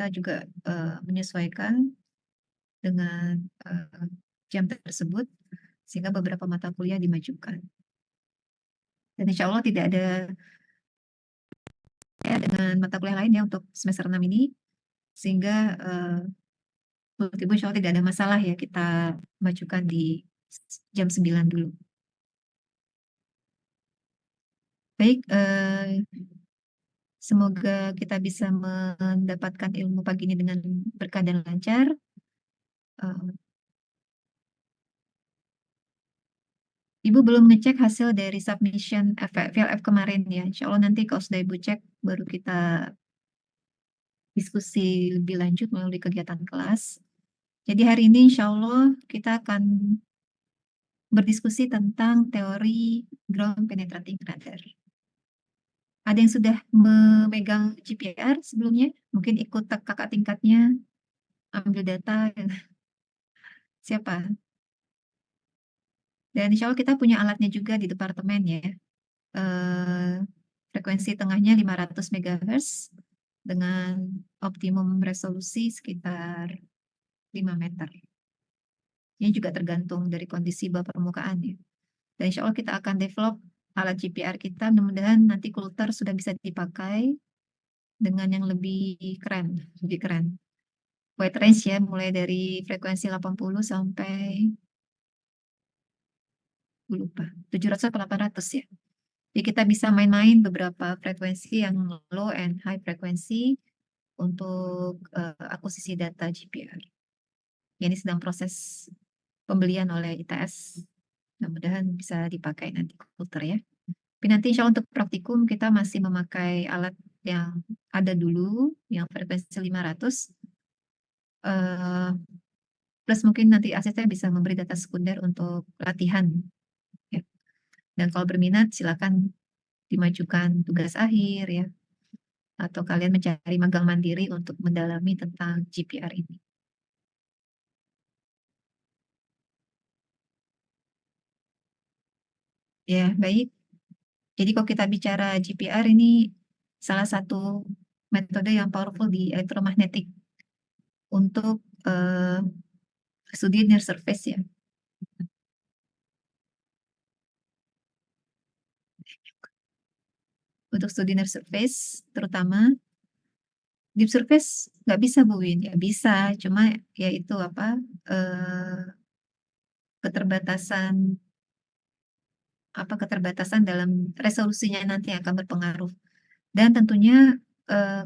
kita juga menyesuaikan dengan jam tersebut, sehingga beberapa mata kuliah dimajukan. Dan insya Allah tidak ada ya dengan mata kuliah lain ya untuk semester 6 ini, sehingga menurut Ibu insya Allah tidak ada masalah ya kita majukan di jam 9 dulu. Baik, semoga kita bisa mendapatkan ilmu pagi ini dengan berkah dan lancar. Ibu belum ngecek hasil dari submission VLF kemarin ya. Insya Allah nanti kalau sudah Ibu cek, baru kita diskusi lebih lanjut melalui kegiatan kelas. Jadi hari ini insya Allah kita akan berdiskusi tentang teori ground penetrating radar. Ada yang sudah memegang GPR sebelumnya? Mungkin ikut kakak tingkatnya, ambil data. Siapa? Dan insya Allah kita punya alatnya juga di departemen ya. Frekuensi tengahnya 500 MHz dengan optimum resolusi sekitar 5 meter. Ini juga tergantung dari kondisi bawah permukaan ya. Dan insya Allah kita akan develop alat GPR kita, mudah-mudahan nanti Coulter sudah bisa dipakai dengan yang lebih keren, lebih keren. Wide range ya, mulai dari frekuensi 80 sampai lupa 700 atau 800 ya. Jadi kita bisa main-main beberapa frekuensi yang low and high frekuensi untuk akuisisi data GPR. Ini sedang proses pembelian oleh ITS. Mudah-mudahan bisa dipakai nanti komputer ya. Tapi nanti insya Allah untuk praktikum kita masih memakai alat yang ada dulu, yang frekuensi 500. Plus mungkin nanti asisten bisa memberi data sekunder untuk latihan. Ya. Dan kalau berminat silakan dimajukan tugas akhir ya. Atau kalian mencari magang mandiri untuk mendalami tentang GPR ini. Ya, baik. Jadi kalau kita bicara GPR ini salah satu metode yang powerful di elektromagnetik untuk studi near surface ya. Untuk studi near surface terutama deep surface nggak bisa Bu Win, ya bisa, cuma ya itu apa keterbatasan dalam resolusinya nanti akan berpengaruh. Dan tentunya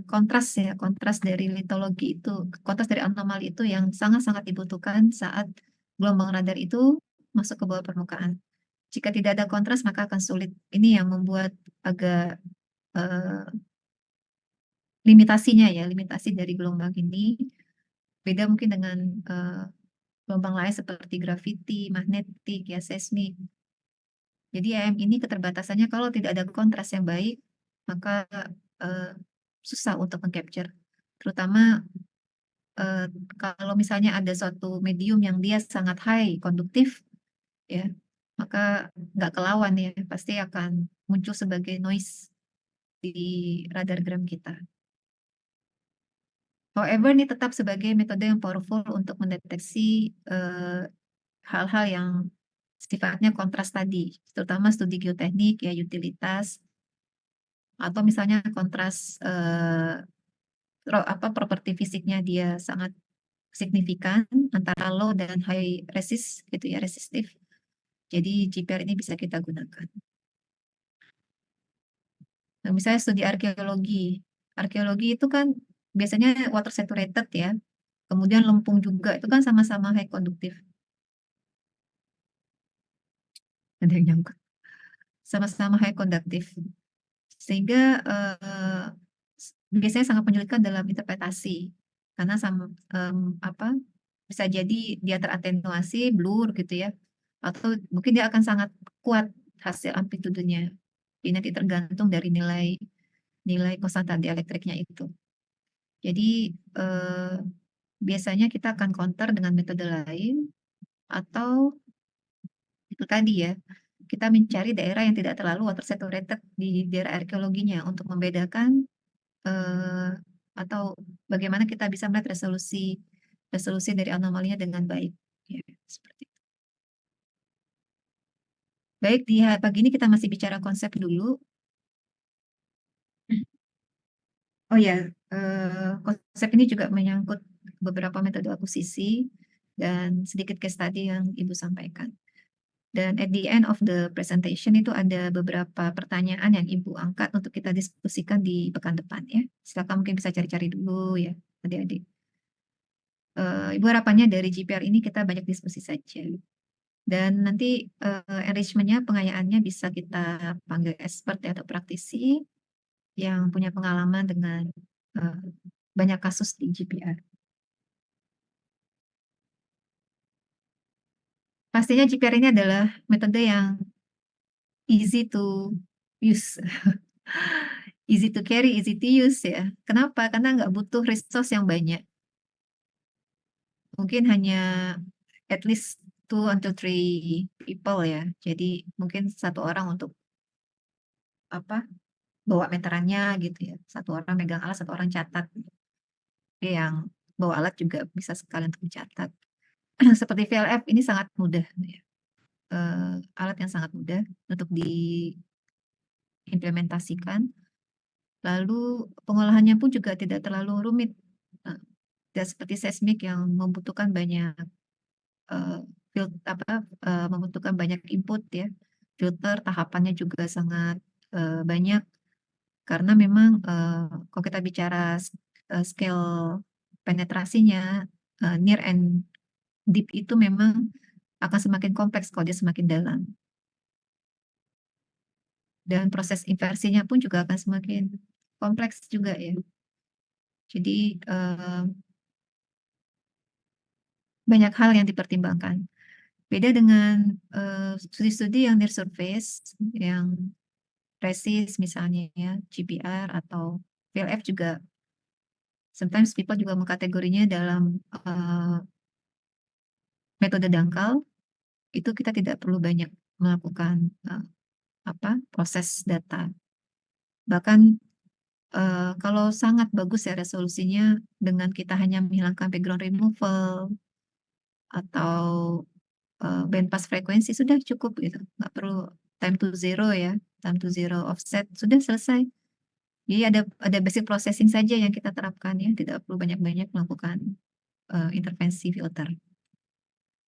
kontras ya, kontras dari litologi itu, kontras dari anomali itu yang sangat-sangat dibutuhkan saat gelombang radar itu masuk ke bawah permukaan. Jika tidak ada kontras maka akan sulit. Ini yang membuat agak limitasinya ya, limitasi dari gelombang ini beda mungkin dengan gelombang lain seperti graviti, magnetik, ya seismik. Jadi EM ini keterbatasannya kalau tidak ada kontras yang baik, maka susah untuk mengcapture. Terutama kalau misalnya ada suatu medium yang dia sangat high konduktif, ya, maka nggak kelawan ya, pasti akan muncul sebagai noise di radar gram kita. However, ini tetap sebagai metode yang powerful untuk mendeteksi hal-hal yang sifatnya kontras tadi, terutama studi geoteknik, ya utilitas, atau misalnya kontras properti fisiknya dia sangat signifikan antara low dan high resist gitu ya, resistif. Jadi GPR ini bisa kita gunakan. Nah, misalnya studi arkeologi. Arkeologi itu kan biasanya water saturated ya. Kemudian lempung juga itu kan sama-sama high konduktif. Ada yang nyangkut. Sama-sama high konduktif. Sehingga biasanya sangat menyulitkan dalam interpretasi. Karena bisa jadi dia teratenuasi, blur gitu ya. Atau mungkin dia akan sangat kuat hasil amplitudenya. Ini nanti tergantung dari nilai konstanta dielektriknya itu. Jadi biasanya kita akan counter dengan metode lain atau itu tadi ya, kita mencari daerah yang tidak terlalu water saturated di daerah arkeologinya untuk membedakan atau bagaimana kita bisa melihat resolusi resolusi dari anomalinya dengan baik. Ya, seperti itu. Baik, di pagi ini kita masih bicara konsep dulu. Oh ya, konsep ini juga menyangkut beberapa metode akuisisi dan sedikit case study yang Ibu sampaikan. Dan at the end of the presentation itu ada beberapa pertanyaan yang Ibu angkat untuk kita diskusikan di pekan depan ya. Silakan mungkin bisa cari-cari dulu ya, adik-adik. Ibu harapannya dari GPR ini kita banyak diskusi saja. Dan nanti enrichment-nya, pengayaannya bisa kita panggil expert ya, atau praktisi yang punya pengalaman dengan eh, banyak kasus di GPR. Pastinya GPR ini adalah metode yang easy to use, easy to carry, easy to use ya. Kenapa? Karena nggak butuh resource yang banyak. Mungkin hanya at least 2 until 3 people ya. Jadi mungkin satu orang untuk apa bawa meterannya gitu ya. Satu orang megang alat, satu orang catat. Oke, yang bawa alat juga bisa sekalian untuk mencatat. Seperti VLF ini sangat mudah ya. Alat yang sangat mudah untuk diimplementasikan. Lalu pengolahannya pun juga tidak terlalu rumit. Nah, tidak seperti seismik yang membutuhkan banyak eh, membutuhkan banyak input ya. Filter tahapannya juga sangat banyak karena memang kalau kita bicara scale penetrasinya near and deep itu memang akan semakin kompleks kalau dia semakin dalam. Dan proses inversinya pun juga akan semakin kompleks juga ya. Jadi banyak hal yang dipertimbangkan. Beda dengan studi-studi yang near surface, yang presis misalnya ya, GPR atau VLF juga, sometimes people juga mengkategorinya dalam metode dangkal, itu kita tidak perlu banyak melakukan proses data. Bahkan kalau sangat bagus ya resolusinya dengan kita hanya menghilangkan background removal atau bandpass frekuensi sudah cukup gitu, nggak perlu time to zero ya, time to zero offset sudah selesai. Jadi ada basic processing saja yang kita terapkan ya, tidak perlu banyak-banyak melakukan intervensi filter.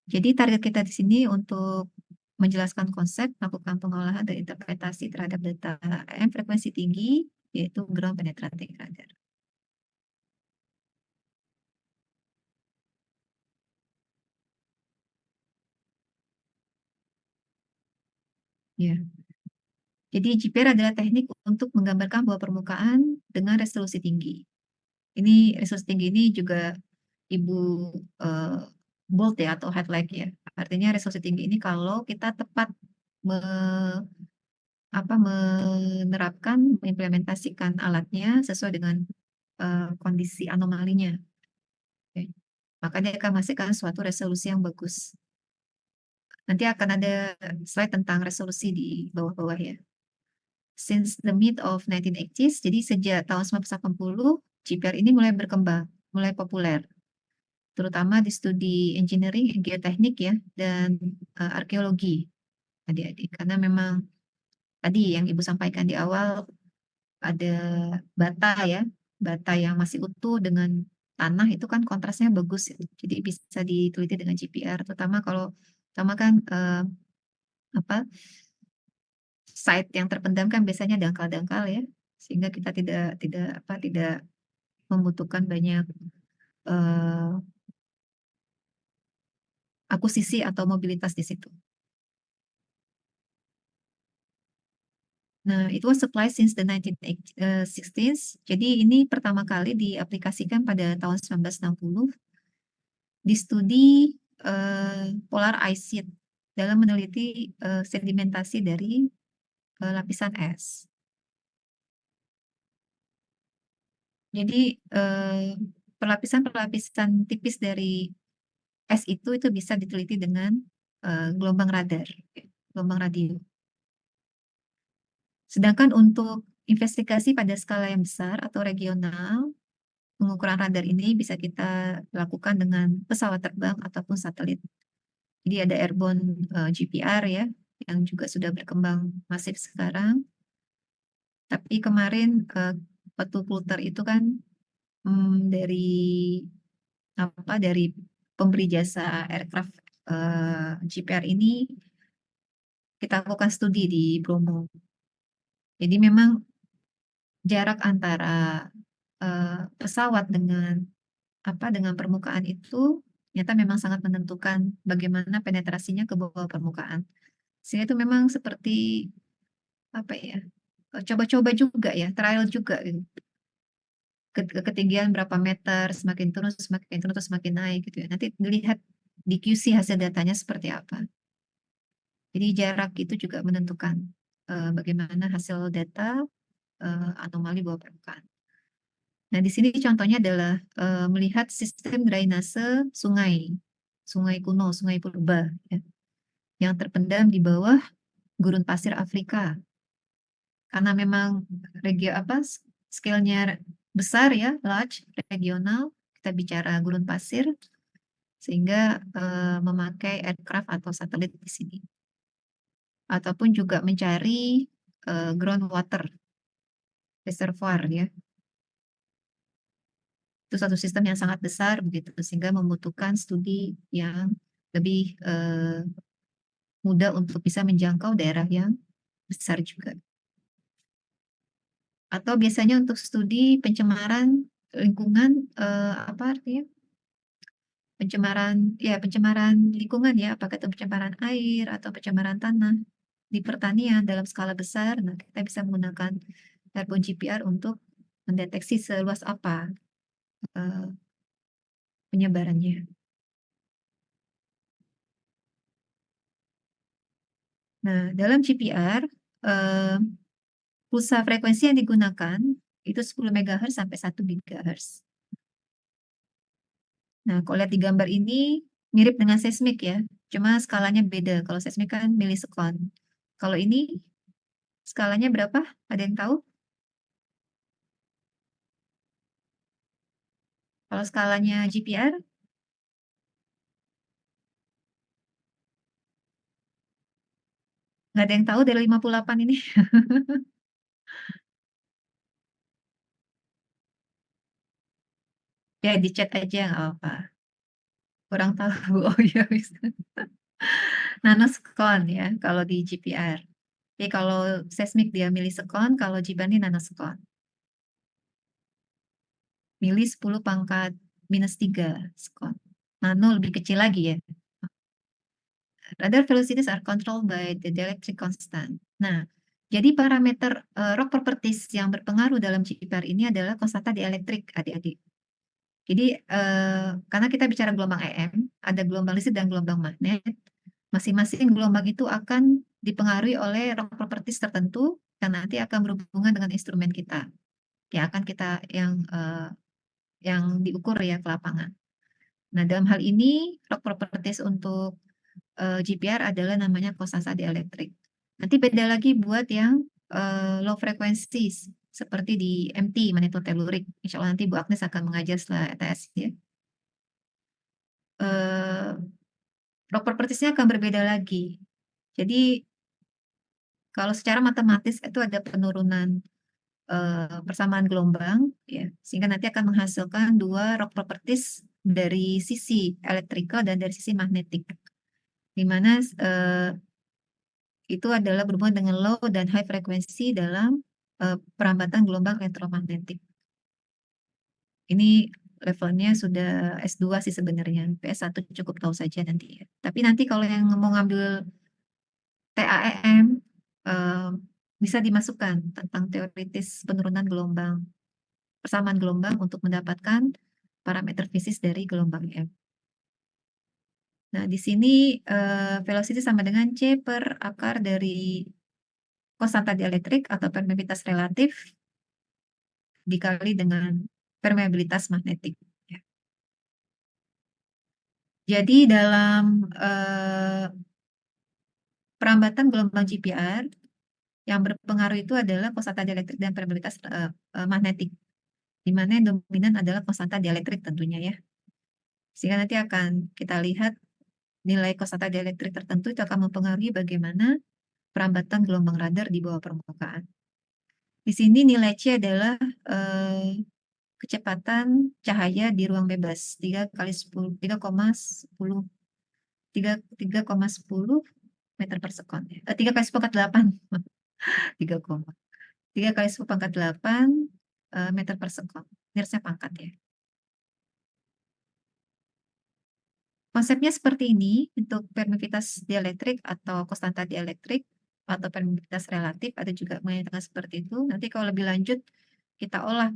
Jadi target kita di sini untuk menjelaskan konsep, melakukan pengolahan dan interpretasi terhadap data AM frekuensi tinggi, yaitu ground penetrating radar. Ya. Jadi GPR adalah teknik untuk menggambarkan bawah permukaan dengan resolusi tinggi. Ini resolusi tinggi ini juga Ibu eh, bold ya atau highlight ya. Artinya resolusi tinggi ini kalau kita tepat menerapkan, mengimplementasikan alatnya sesuai dengan kondisi anomalinya. Oke. Maka dia akan menghasilkan suatu resolusi yang bagus. Nanti akan ada slide tentang resolusi di bawah-bawah ya. Since the mid of 1980s, jadi sejak tahun 1980, GPR ini mulai berkembang, mulai populer, terutama di studi engineering, geoteknik ya, dan arkeologi, adik-adik. Karena memang tadi yang Ibu sampaikan di awal, ada bata ya, bata yang masih utuh dengan tanah itu kan kontrasnya bagus ya. Jadi bisa diteliti dengan GPR, terutama kan apa site yang terpendam kan biasanya dangkal-dangkal ya, sehingga kita tidak membutuhkan banyak eh, akuisisi atau mobilitas di situ. Nah, itu was supplied since the 1960s. Jadi ini pertama kali diaplikasikan pada tahun 1960 di studi polar ice sheet dalam meneliti sedimentasi dari lapisan es. Jadi perlapisan-perlapisan tipis dari es itu bisa diteliti dengan gelombang radar, gelombang radio. Sedangkan untuk investigasi pada skala yang besar atau regional, pengukuran radar ini bisa kita lakukan dengan pesawat terbang ataupun satelit. Jadi ada airborne GPR ya, yang juga sudah berkembang masif sekarang. Tapi kemarin waktu Pluter itu kan dari pemberi jasa aircraft GPR ini kita lakukan studi di Bromo. Jadi memang jarak antara pesawat dengan permukaan itu ternyata memang sangat menentukan bagaimana penetrasinya ke bawah permukaan. Sehingga itu memang seperti apa ya? Coba-coba juga ya, trial juga gitu. Ketinggian berapa meter, semakin turun, terus semakin naik gitu ya. Nanti dilihat di QC hasil datanya seperti apa. Jadi jarak itu juga menentukan bagaimana hasil data anomali bawah permukaan. Nah, di sini contohnya adalah melihat sistem drainase sungai kuno, sungai purba, ya, yang terpendam di bawah gurun pasir Afrika. Karena memang scale-nya besar ya, large, regional, kita bicara gurun pasir, sehingga memakai aircraft atau satelit di sini. Ataupun juga mencari groundwater reservoir ya. Itu satu sistem yang sangat besar begitu, sehingga membutuhkan studi yang lebih mudah untuk bisa menjangkau daerah yang besar juga. Atau biasanya untuk studi pencemaran lingkungan, apa artinya? Pencemaran lingkungan ya, apakah itu pencemaran air atau pencemaran tanah di pertanian dalam skala besar. Nah, kita bisa menggunakan airborne GPR untuk mendeteksi seluas apa penyebarannya. Nah, dalam GPR, pulsa frekuensi yang digunakan itu 10 MHz sampai 1 GHz. Nah, kalau lihat di gambar ini mirip dengan seismik ya, cuma skalanya beda. Kalau seismik kan milisekon. Kalau ini skalanya berapa? Ada yang tahu? Kalau skalanya GPR, nggak ada yang tahu dari 58 ini. Ya, di chat aja nggak apa-apa. Kurang tahu. Oh iya, bisa. Nanosekon ya, kalau di GPR. Jadi kalau seismik dia milisekon, kalau GPR ini nanosekon. Mili 10 pangkat -3 sekon. Nano lebih kecil lagi ya. Radar velocities are controlled by the dielectric constant. Nah, jadi parameter rock properties yang berpengaruh dalam GPR ini adalah konstanta dielektrik, adik-adik. Jadi karena kita bicara gelombang EM, ada gelombang listrik dan gelombang magnet. Masing-masing gelombang itu akan dipengaruhi oleh rock properties tertentu yang nanti akan berhubungan dengan instrumen kita. Yang akan kita yang diukur ya ke lapangan. Nah, dalam hal ini rock properties untuk GPR adalah namanya konstanta dielektrik. Nanti beda lagi buat yang low frequencies seperti di MT, magnetotelurik. Insya Allah nanti Bu Agnes akan mengajar setelah ETS ya. Rock propertiesnya akan berbeda lagi. Jadi kalau secara matematis itu ada penurunan persamaan gelombang, ya, sehingga nanti akan menghasilkan dua rock properties dari sisi elektrikal dan dari sisi magnetik, di mana itu adalah berhubungan dengan low dan high frekuensi dalam perambatan gelombang elektromagnetik. Ini levelnya sudah S2 sih sebenarnya, PS1 cukup tahu saja nanti ya. Tapi nanti kalau yang mau ngambil TAEM, bisa dimasukkan tentang teoritis penurunan gelombang, persamaan gelombang untuk mendapatkan parameter fisis dari gelombang EM. Nah, di sini velocity sama dengan C per akar dari konstanta dielektrik atau permeabilitas relatif dikali dengan permeabilitas magnetik. Ya. Jadi dalam perambatan gelombang GPR yang berpengaruh itu adalah konstanta dielektrik dan permeabilitas magnetik. di mana yang dominan adalah konstanta dielektrik tentunya ya. Sehingga nanti akan kita lihat nilai konstanta dielektrik tertentu itu akan mempengaruhi bagaimana perambatan gelombang radar di bawah permukaan. Di sini nilai C adalah kecepatan cahaya di ruang bebas 3,10 meter per sekon. 3 kali 10 pangkat 8. 3, 3 kali 10 pangkat 8 meter per sekon. Ini harusnya pangkat ya. Konsepnya seperti ini untuk permeabilitas dielektrik atau konstanta dielektrik atau permeabilitas relatif, ada juga menyatakan seperti itu. Nanti kalau lebih lanjut kita olah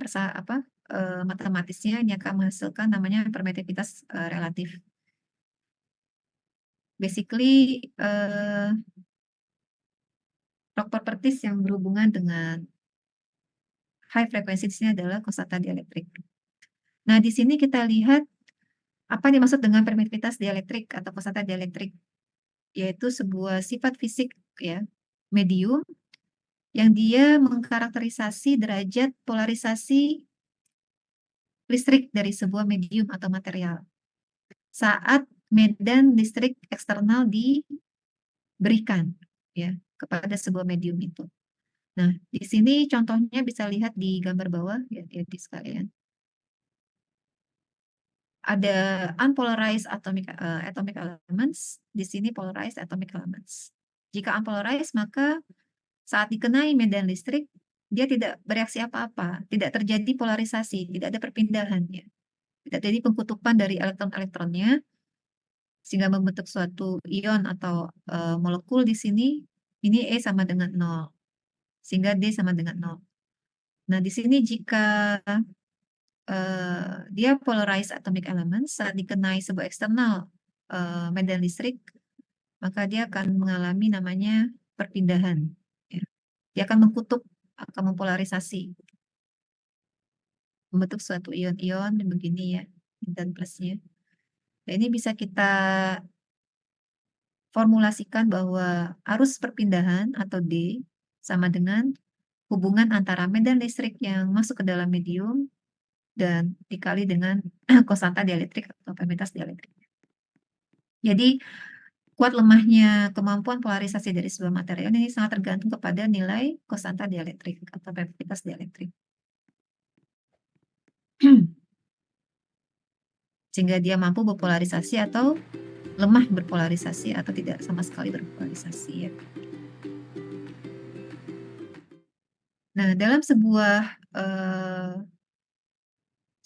matematisnya, ini akan menghasilkan namanya permeabilitas relatif. Basically rock properties yang berhubungan dengan high frequency di sini adalah konstanta dielektrik. Nah, di sini kita lihat apa yang dimaksud dengan permeabilitas dielektrik atau konstanta dielektrik, yaitu sebuah sifat fisik ya, medium yang dia mengkarakterisasi derajat polarisasi listrik dari sebuah medium atau material saat medan listrik eksternal diberikan ya kepada sebuah medium itu. Nah, di sini contohnya bisa lihat di gambar bawah ya, di sekalian. Ada unpolarized atomic elements, di sini polarized atomic elements. Jika unpolarized, maka saat dikenai medan listrik, dia tidak bereaksi apa-apa, tidak terjadi polarisasi, tidak ada perpindahan ya. Tidak terjadi pengkutupan dari elektron-elektronnya, sehingga membentuk suatu ion atau molekul di sini, ini E sama dengan 0, sehingga D sama dengan 0. Nah, di sini jika dia polarized atomic element, saat dikenai sebuah eksternal medan listrik, maka dia akan mengalami namanya perpindahan. Ya. Dia akan mengkutub, akan mempolarisasi, membentuk suatu ion-ion begini ya, dan plusnya. Nah, ini bisa kita formulasikan bahwa arus perpindahan atau D sama dengan hubungan antara medan listrik yang masuk ke dalam medium dan dikali dengan konstanta dielektrik atau permeabilitas dielektrik. Jadi kuat lemahnya kemampuan polarisasi dari sebuah material ini sangat tergantung kepada nilai konstanta dielektrik atau permeabilitas dielektrik. Sehingga dia mampu berpolarisasi atau lemah berpolarisasi atau tidak sama sekali berpolarisasi ya. Nah, dalam sebuah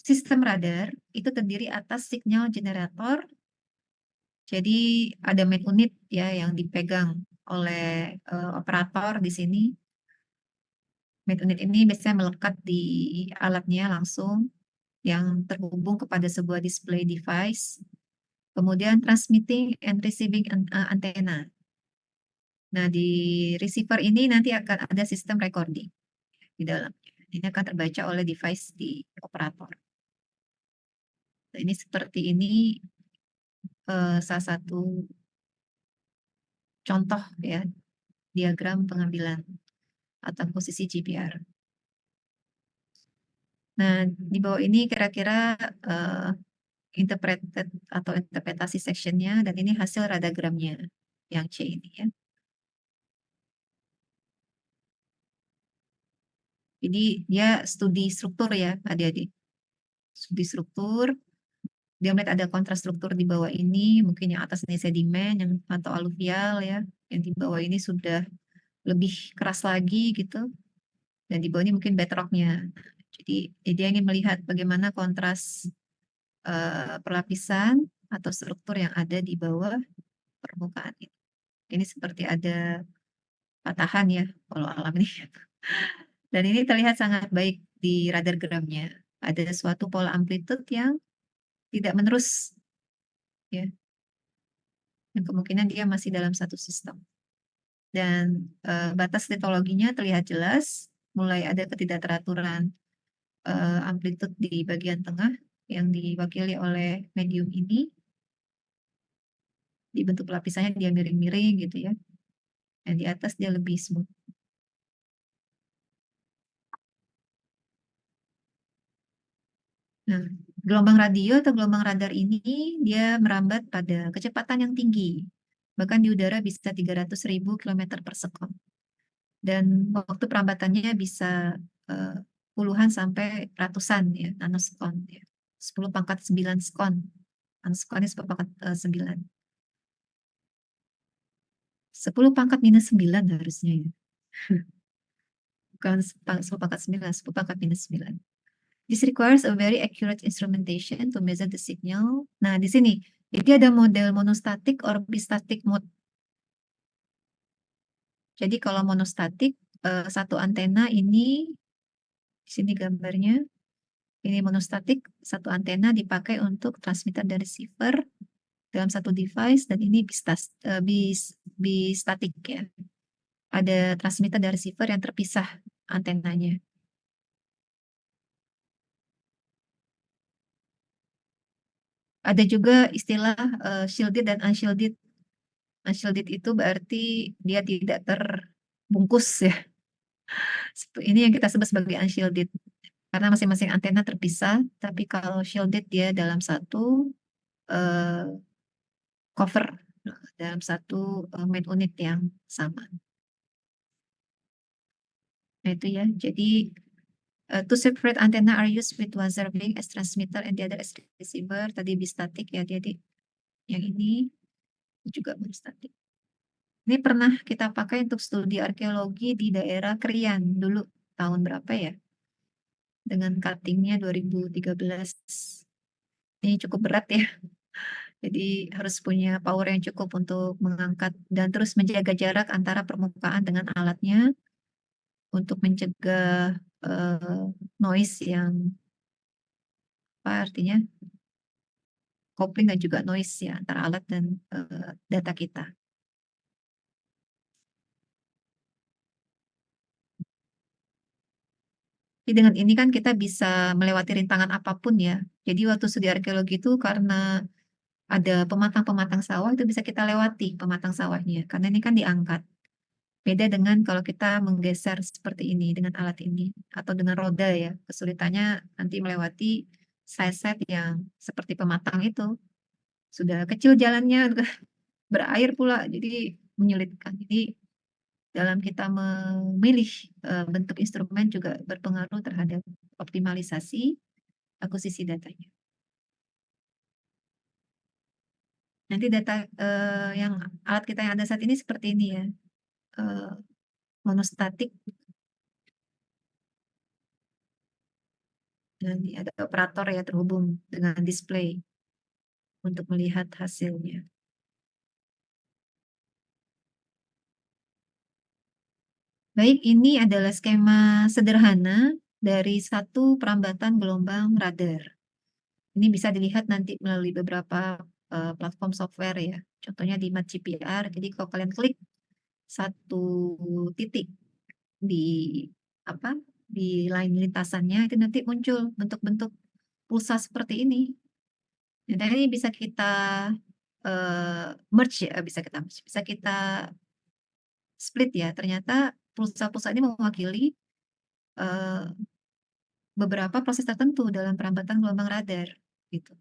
sistem radar itu terdiri atas signal generator. Jadi ada main unit ya yang dipegang oleh operator di sini. Main unit ini biasanya melekat di alatnya langsung yang terhubung kepada sebuah display device. Kemudian transmitting and receiving antenna. Nah, di receiver ini nanti akan ada sistem recording di dalamnya. Ini akan terbaca oleh device di operator. Nah, ini seperti ini salah satu contoh ya diagram pengambilan atau posisi GPR. Nah, di bawah ini kira-kira interpreted atau interpretasi sectionnya, dan ini hasil radagramnya yang C ini ya. Jadi dia studi struktur ya adik-adik. Studi struktur, dia melihat ada kontrastruktur di bawah ini, mungkin yang atas ini sedimen yang atau aluvial ya, yang di bawah ini sudah lebih keras lagi gitu, dan di bawah ini mungkin bedrocknya. Jadi dia ingin melihat bagaimana kontras perlapisan atau struktur yang ada di bawah permukaan ini. Ini seperti ada patahan ya kalau alam ini. Dan ini terlihat sangat baik di radargramnya. Ada suatu pola amplitude yang tidak menerus ya. Dan kemungkinan dia masih dalam satu sistem. Dan batas litologinya terlihat jelas, mulai ada ketidakteraturan amplitude di bagian tengah yang diwakili oleh medium ini. Di bentuk lapisannya dia miring-miring gitu ya. Dan di atas dia lebih smooth. Nah, gelombang radio atau gelombang radar ini dia merambat pada kecepatan yang tinggi. Bahkan di udara bisa 300.000 km per sekon. Dan waktu perambatannya bisa puluhan sampai ratusan ya, nanosekon ya. 10 pangkat 9 sekon. Nanosekon ini 10 pangkat 9. 10 pangkat minus 9 harusnya ya. Bukan 10 pangkat 9, 10 pangkat minus 9. This requires a very accurate instrumentation to measure the signal. Nah, di sini, jadi ada model monostatic or bistatic mode. Jadi kalau monostatic, satu antena ini, di sini gambarnya, ini monostatic, satu antena dipakai untuk transmitter dan receiver dalam satu device, dan ini bistatic ya. Ada transmitter dan receiver yang terpisah antenanya. Ada juga istilah shielded dan unshielded. Unshielded itu berarti dia tidak terbungkus ya. Ini yang kita sebut sebagai unshielded. Karena masing-masing antena terpisah, tapi kalau shielded dia dalam satu uh, cover, dalam satu main unit yang sama. Nah itu ya, jadi two separate antenna are used with one serving as transmitter and the other as receiver. Tadi bistatic ya, jadi yang ini juga bistatic. Ini pernah kita pakai untuk studi arkeologi di daerah Krian dulu, tahun berapa ya? Dengan cuttingnya 2013. Ini cukup berat ya. Jadi harus punya power yang cukup untuk mengangkat dan terus menjaga jarak antara permukaan dengan alatnya untuk mencegah noise yang apa artinya coupling dan juga noise ya antara alat dan data kita. Jadi dengan ini kan kita bisa melewati rintangan apapun ya. Jadi waktu studi arkeologi itu karena ada pematang-pematang sawah itu bisa kita lewati pematang sawahnya karena ini kan diangkat. Beda dengan kalau kita menggeser seperti ini dengan alat ini atau dengan roda ya. Kesulitannya nanti melewati side-side yang seperti pematang itu. Sudah kecil jalannya, berair pula, jadi menyulitkan. Jadi dalam kita memilih bentuk instrumen juga berpengaruh terhadap optimalisasi akuisisi datanya. Nanti data yang alat kita yang ada saat ini seperti ini ya, monostatik. Dan ada operator ya terhubung dengan display untuk melihat hasilnya. Baik, ini adalah skema sederhana dari satu perambatan gelombang radar. Ini bisa dilihat nanti melalui beberapa platform software ya. Contohnya di MatGPR. Jadi kalau kalian klik satu titik di apa di line lintasannya itu nanti muncul bentuk-bentuk pulsa seperti ini. Dan ini bisa kita merge ya, bisa kita split ya. Ternyata pulsa-pulsa ini mewakili beberapa proses tertentu dalam perambatan gelombang radar gitu.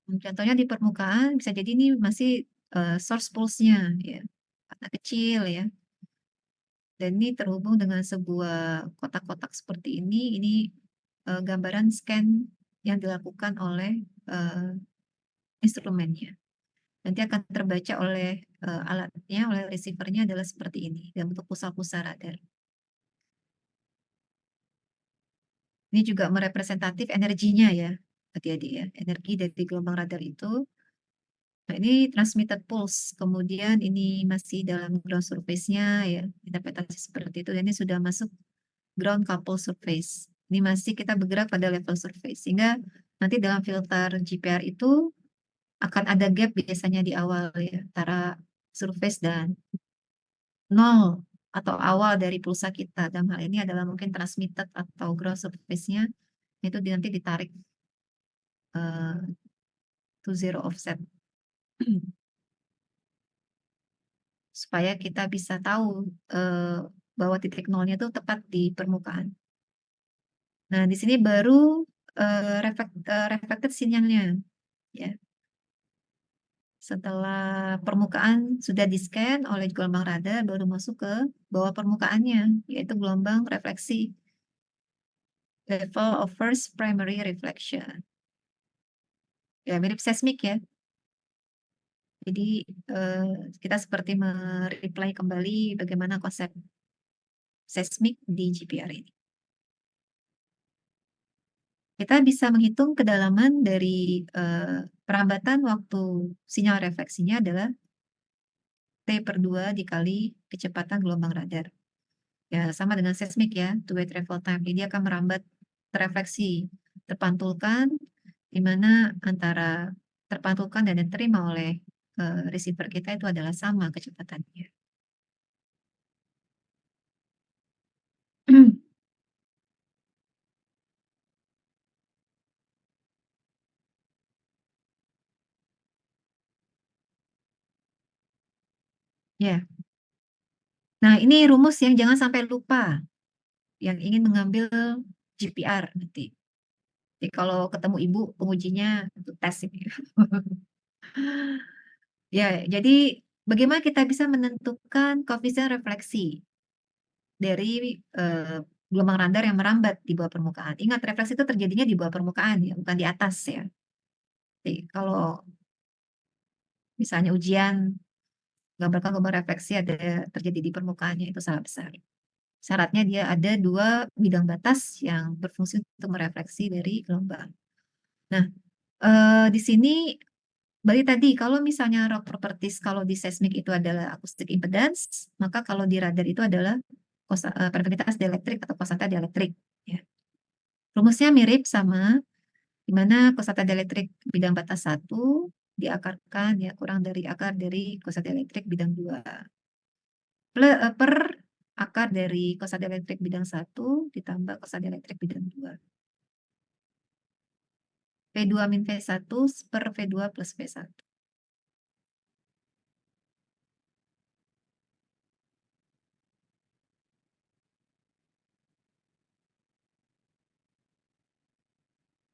Contohnya di permukaan bisa jadi ini masih source pulse-nya ya, karena kecil ya. Dan ini terhubung dengan sebuah kotak-kotak seperti ini gambaran scan yang dilakukan oleh instrumennya. Nanti akan terbaca oleh alatnya, oleh receivernya adalah seperti ini, dalam bentuk pulsa-pulsa radar. Ini juga merepresentatif energinya ya, adik-adik ya. Energi dari gelombang radar itu. Nah, ini transmitted pulse. Kemudian ini masih dalam ground surface-nya ya, interpretasi seperti itu. Dan ini sudah masuk ground couple surface. Ini masih kita bergerak pada level surface. Sehingga nanti dalam filter GPR itu akan ada gap biasanya di awal ya, antara surface dan nol atau awal dari pulsa kita. Dalam hal ini adalah mungkin transmitted atau ground surface-nya itu nanti ditarik to zero offset supaya kita bisa tahu bahwa titik nolnya itu tepat di permukaan. Nah, di sini baru reflected sinyalnya, ya. Setelah permukaan sudah di-scan oleh gelombang radar, baru masuk ke bawah permukaannya, yaitu gelombang refleksi, level of first primary reflection. Ya, mirip seismik ya. Jadi, kita seperti me-replay kembali bagaimana konsep seismik di GPR ini. Kita bisa menghitung kedalaman dari perambatan waktu sinyal refleksinya adalah T/2 dikali kecepatan gelombang radar. Ya, sama dengan seismik ya, two-way travel time. Jadi dia akan merambat terefleksi, terpantulkan, di mana antara terpantulkan dan diterima oleh receiver kita itu adalah sama kecepatannya. Ya. Nah, ini rumus yang jangan sampai lupa yang ingin mengambil GPR nanti. Jadi kalau ketemu ibu pengujinya itu tes ini. Ya, jadi bagaimana kita bisa menentukan koefisien refleksi dari gelombang radar yang merambat di bawah permukaan. Ingat, refleksi itu terjadinya di bawah permukaan ya, bukan di atas ya. Jadi kalau misalnya ujian gambarkan gelombang refleksi ada terjadi di permukaannya, itu salah besar. Syaratnya dia ada 2 bidang batas yang berfungsi untuk merefleksi dari gelombang. Nah, di sini balik tadi, kalau misalnya rock properties kalau di seismik itu adalah acoustic impedance, maka kalau di radar itu adalah permeabilitas dieelektrik atau konstan dieelektrik. Ya. Rumusnya mirip sama, di mana konstan dieelektrik bidang batas 1 diakarkan ya kurang dari akar dari konstan dieelektrik bidang 2. Per akar dari konstan dieelektrik bidang 1 ditambah konstan dieelektrik bidang 2. V2 min V1 per V2 plus V1.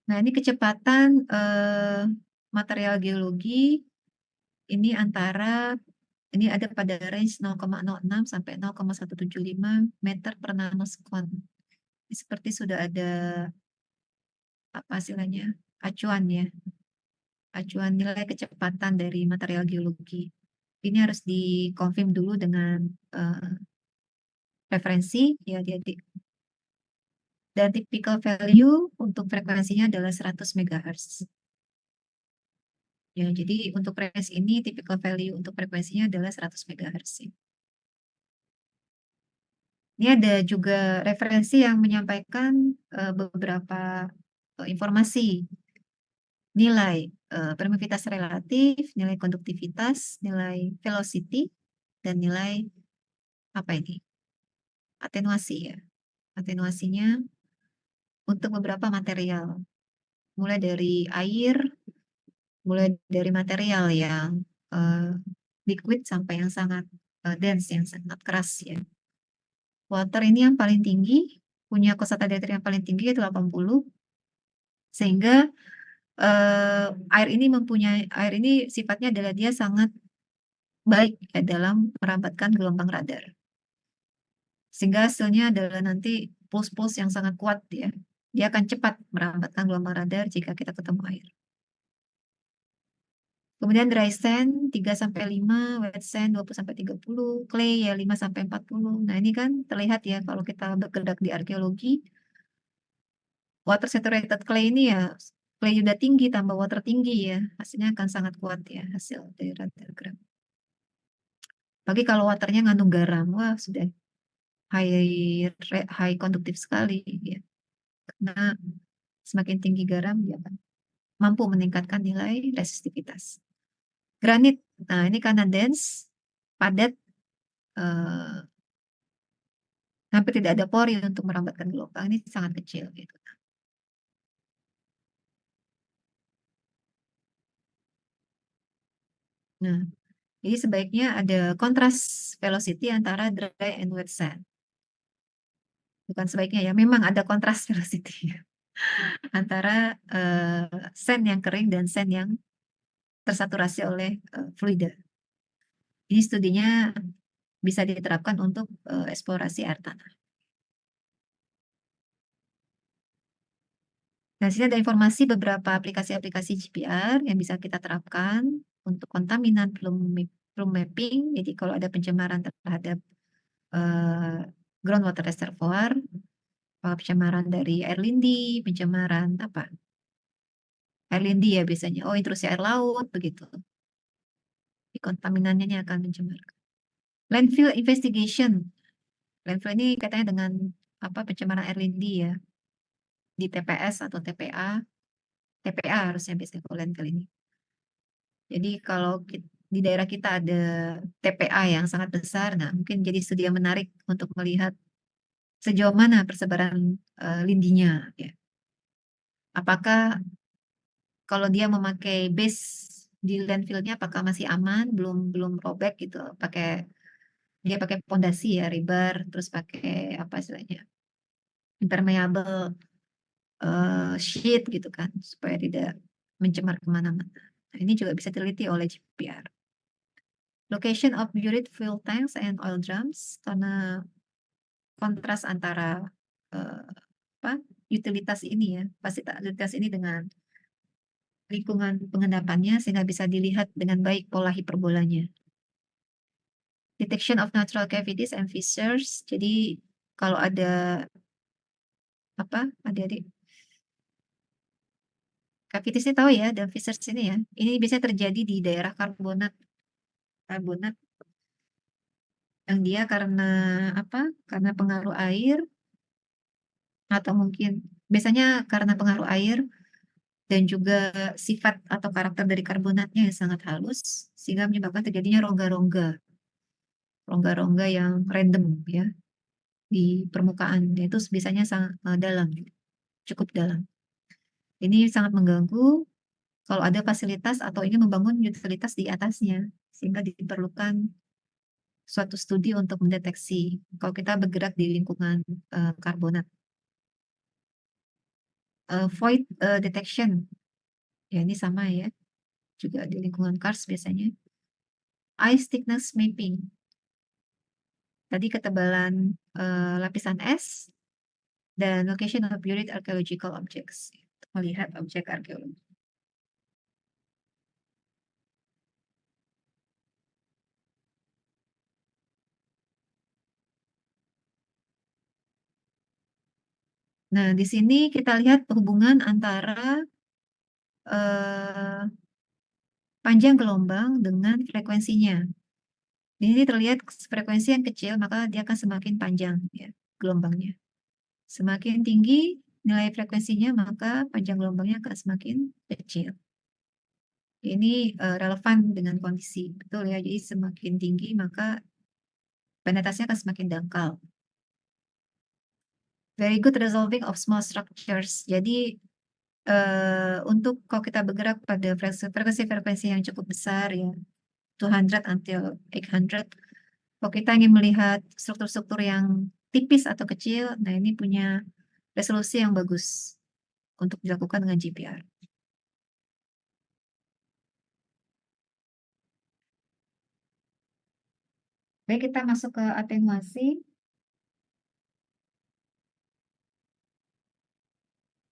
Nah, ini kecepatan material geologi ini ini ada pada range 0,06 sampai 0,175 meter per nanosekon. Ini seperti sudah ada apa istilahnya acuan ya, acuan nilai kecepatan dari material geologi. Ini harus dikonfirm dulu dengan referensi ya, dan typical value untuk frekuensinya adalah 100 MHz. Ya, jadi untuk range ini typical value untuk frekuensinya adalah 100 MHz. Ini ada juga referensi yang menyampaikan beberapa informasi nilai permeabilitas relatif, nilai konduktivitas, nilai velocity, dan nilai apa ini? Atenuasi ya. Atenuasinya untuk beberapa material. Mulai dari air, mulai dari material yang liquid sampai yang sangat dense, yang sangat keras ya. Water ini yang paling tinggi, punya konstan dieelektrik yang paling tinggi yaitu 80, sehingga air ini sifatnya adalah dia sangat baik ya dalam merambatkan gelombang radar. Sehingga hasilnya adalah nanti pulse-pulse yang sangat kuat ya. Dia akan cepat merambatkan gelombang radar jika kita ketemu air. Kemudian dry sand 3-5, wet sand 20-30, clay ya 5-40. Nah, ini kan terlihat ya kalau kita bergerak di arkeologi, water saturated clay ini ya, clay udah tinggi tambah water tinggi ya, hasilnya akan sangat kuat ya hasil dari radiogram. Bagi kalau waternya ngandung garam, wah sudah high konduktif sekali ya. Karena semakin tinggi garam dia akan mampu meningkatkan nilai resistivitas. Granit, nah ini karena dense, padat, hampir tidak ada pori untuk merambatkan gelombang, ini sangat kecil gitu. Nah, jadi sebaiknya ada contrast velocity antara dry and wet sand. Bukan sebaiknya ya, memang ada contrast velocity. antara sand yang kering dan sand yang tersaturasi oleh fluida. Ini studinya bisa diterapkan untuk eksplorasi air tanah. Nah, sini ada informasi beberapa aplikasi-aplikasi GPR yang bisa kita terapkan untuk kontaminan plume mapping. Jadi kalau ada pencemaran terhadap groundwater reservoir, pencemaran dari air lindi, pencemaran apa? Air lindi ya biasanya. Oh, intrusi air laut begitu. Kontaminannya akan mencemarkan. Landfill investigation. Landfill ini katanya dengan apa pencemaran air lindi ya di TPS atau TPA. TPA harusnya biasanya kalau landfill ini. Jadi kalau di daerah kita ada TPA yang sangat besar, nah mungkin jadi studi yang menarik untuk melihat sejauh mana persebaran lindinya. Ya. Apakah kalau dia memakai base di landfillnya, apakah masih aman, belum robek gitu, dia pakai pondasi ya, rebar, terus pakai apa istilahnya, impermeable sheet gitu kan, supaya tidak mencemar kemana-mana. Nah, ini juga bisa diteliti oleh GPR. Location of buried fuel tanks and oil drums, karena kontras antara eh, apa utilitas ini ya, fasilitas ini dengan lingkungan pengendapannya sehingga bisa dilihat dengan baik pola hiperbolanya. Detection of natural cavities and fissures. Jadi kalau ada apa adik-adik cavities ini tahu ya, dan fissures ini ya. Ini biasanya terjadi di daerah karbonat karbonat yang dia karena apa? Karena pengaruh air atau mungkin biasanya karena pengaruh air dan juga sifat atau karakter dari karbonatnya yang sangat halus sehingga menyebabkan terjadinya rongga-rongga yang random ya di permukaan, itu biasanya sangat dalam, cukup dalam. Ini sangat mengganggu kalau ada fasilitas atau ingin membangun utilitas di atasnya, sehingga diperlukan suatu studi untuk mendeteksi kalau kita bergerak di lingkungan karbonat. Void detection, ya ini sama ya, juga di lingkungan karst biasanya. Ice thickness mapping, tadi ketebalan lapisan es, dan location of buried archaeological objects, melihat objek arkeologi. Nah, di sini kita lihat hubungan antara eh, panjang gelombang dengan frekuensinya. Di sini terlihat frekuensi yang kecil, maka dia akan semakin panjang ya, gelombangnya. Semakin tinggi nilai frekuensinya, maka panjang gelombangnya akan semakin kecil. Ini relevan dengan kondisi, betul ya. Jadi semakin tinggi, maka penetrasinya akan semakin dangkal. Very good resolving of small structures. Jadi untuk kalau kita bergerak pada frekuensi-frekuensi yang cukup besar ya, 200 until 800, kalau kita ingin melihat struktur-struktur yang tipis atau kecil, nah ini punya resolusi yang bagus untuk dilakukan dengan GPR. Baik, kita masuk ke atenuasi.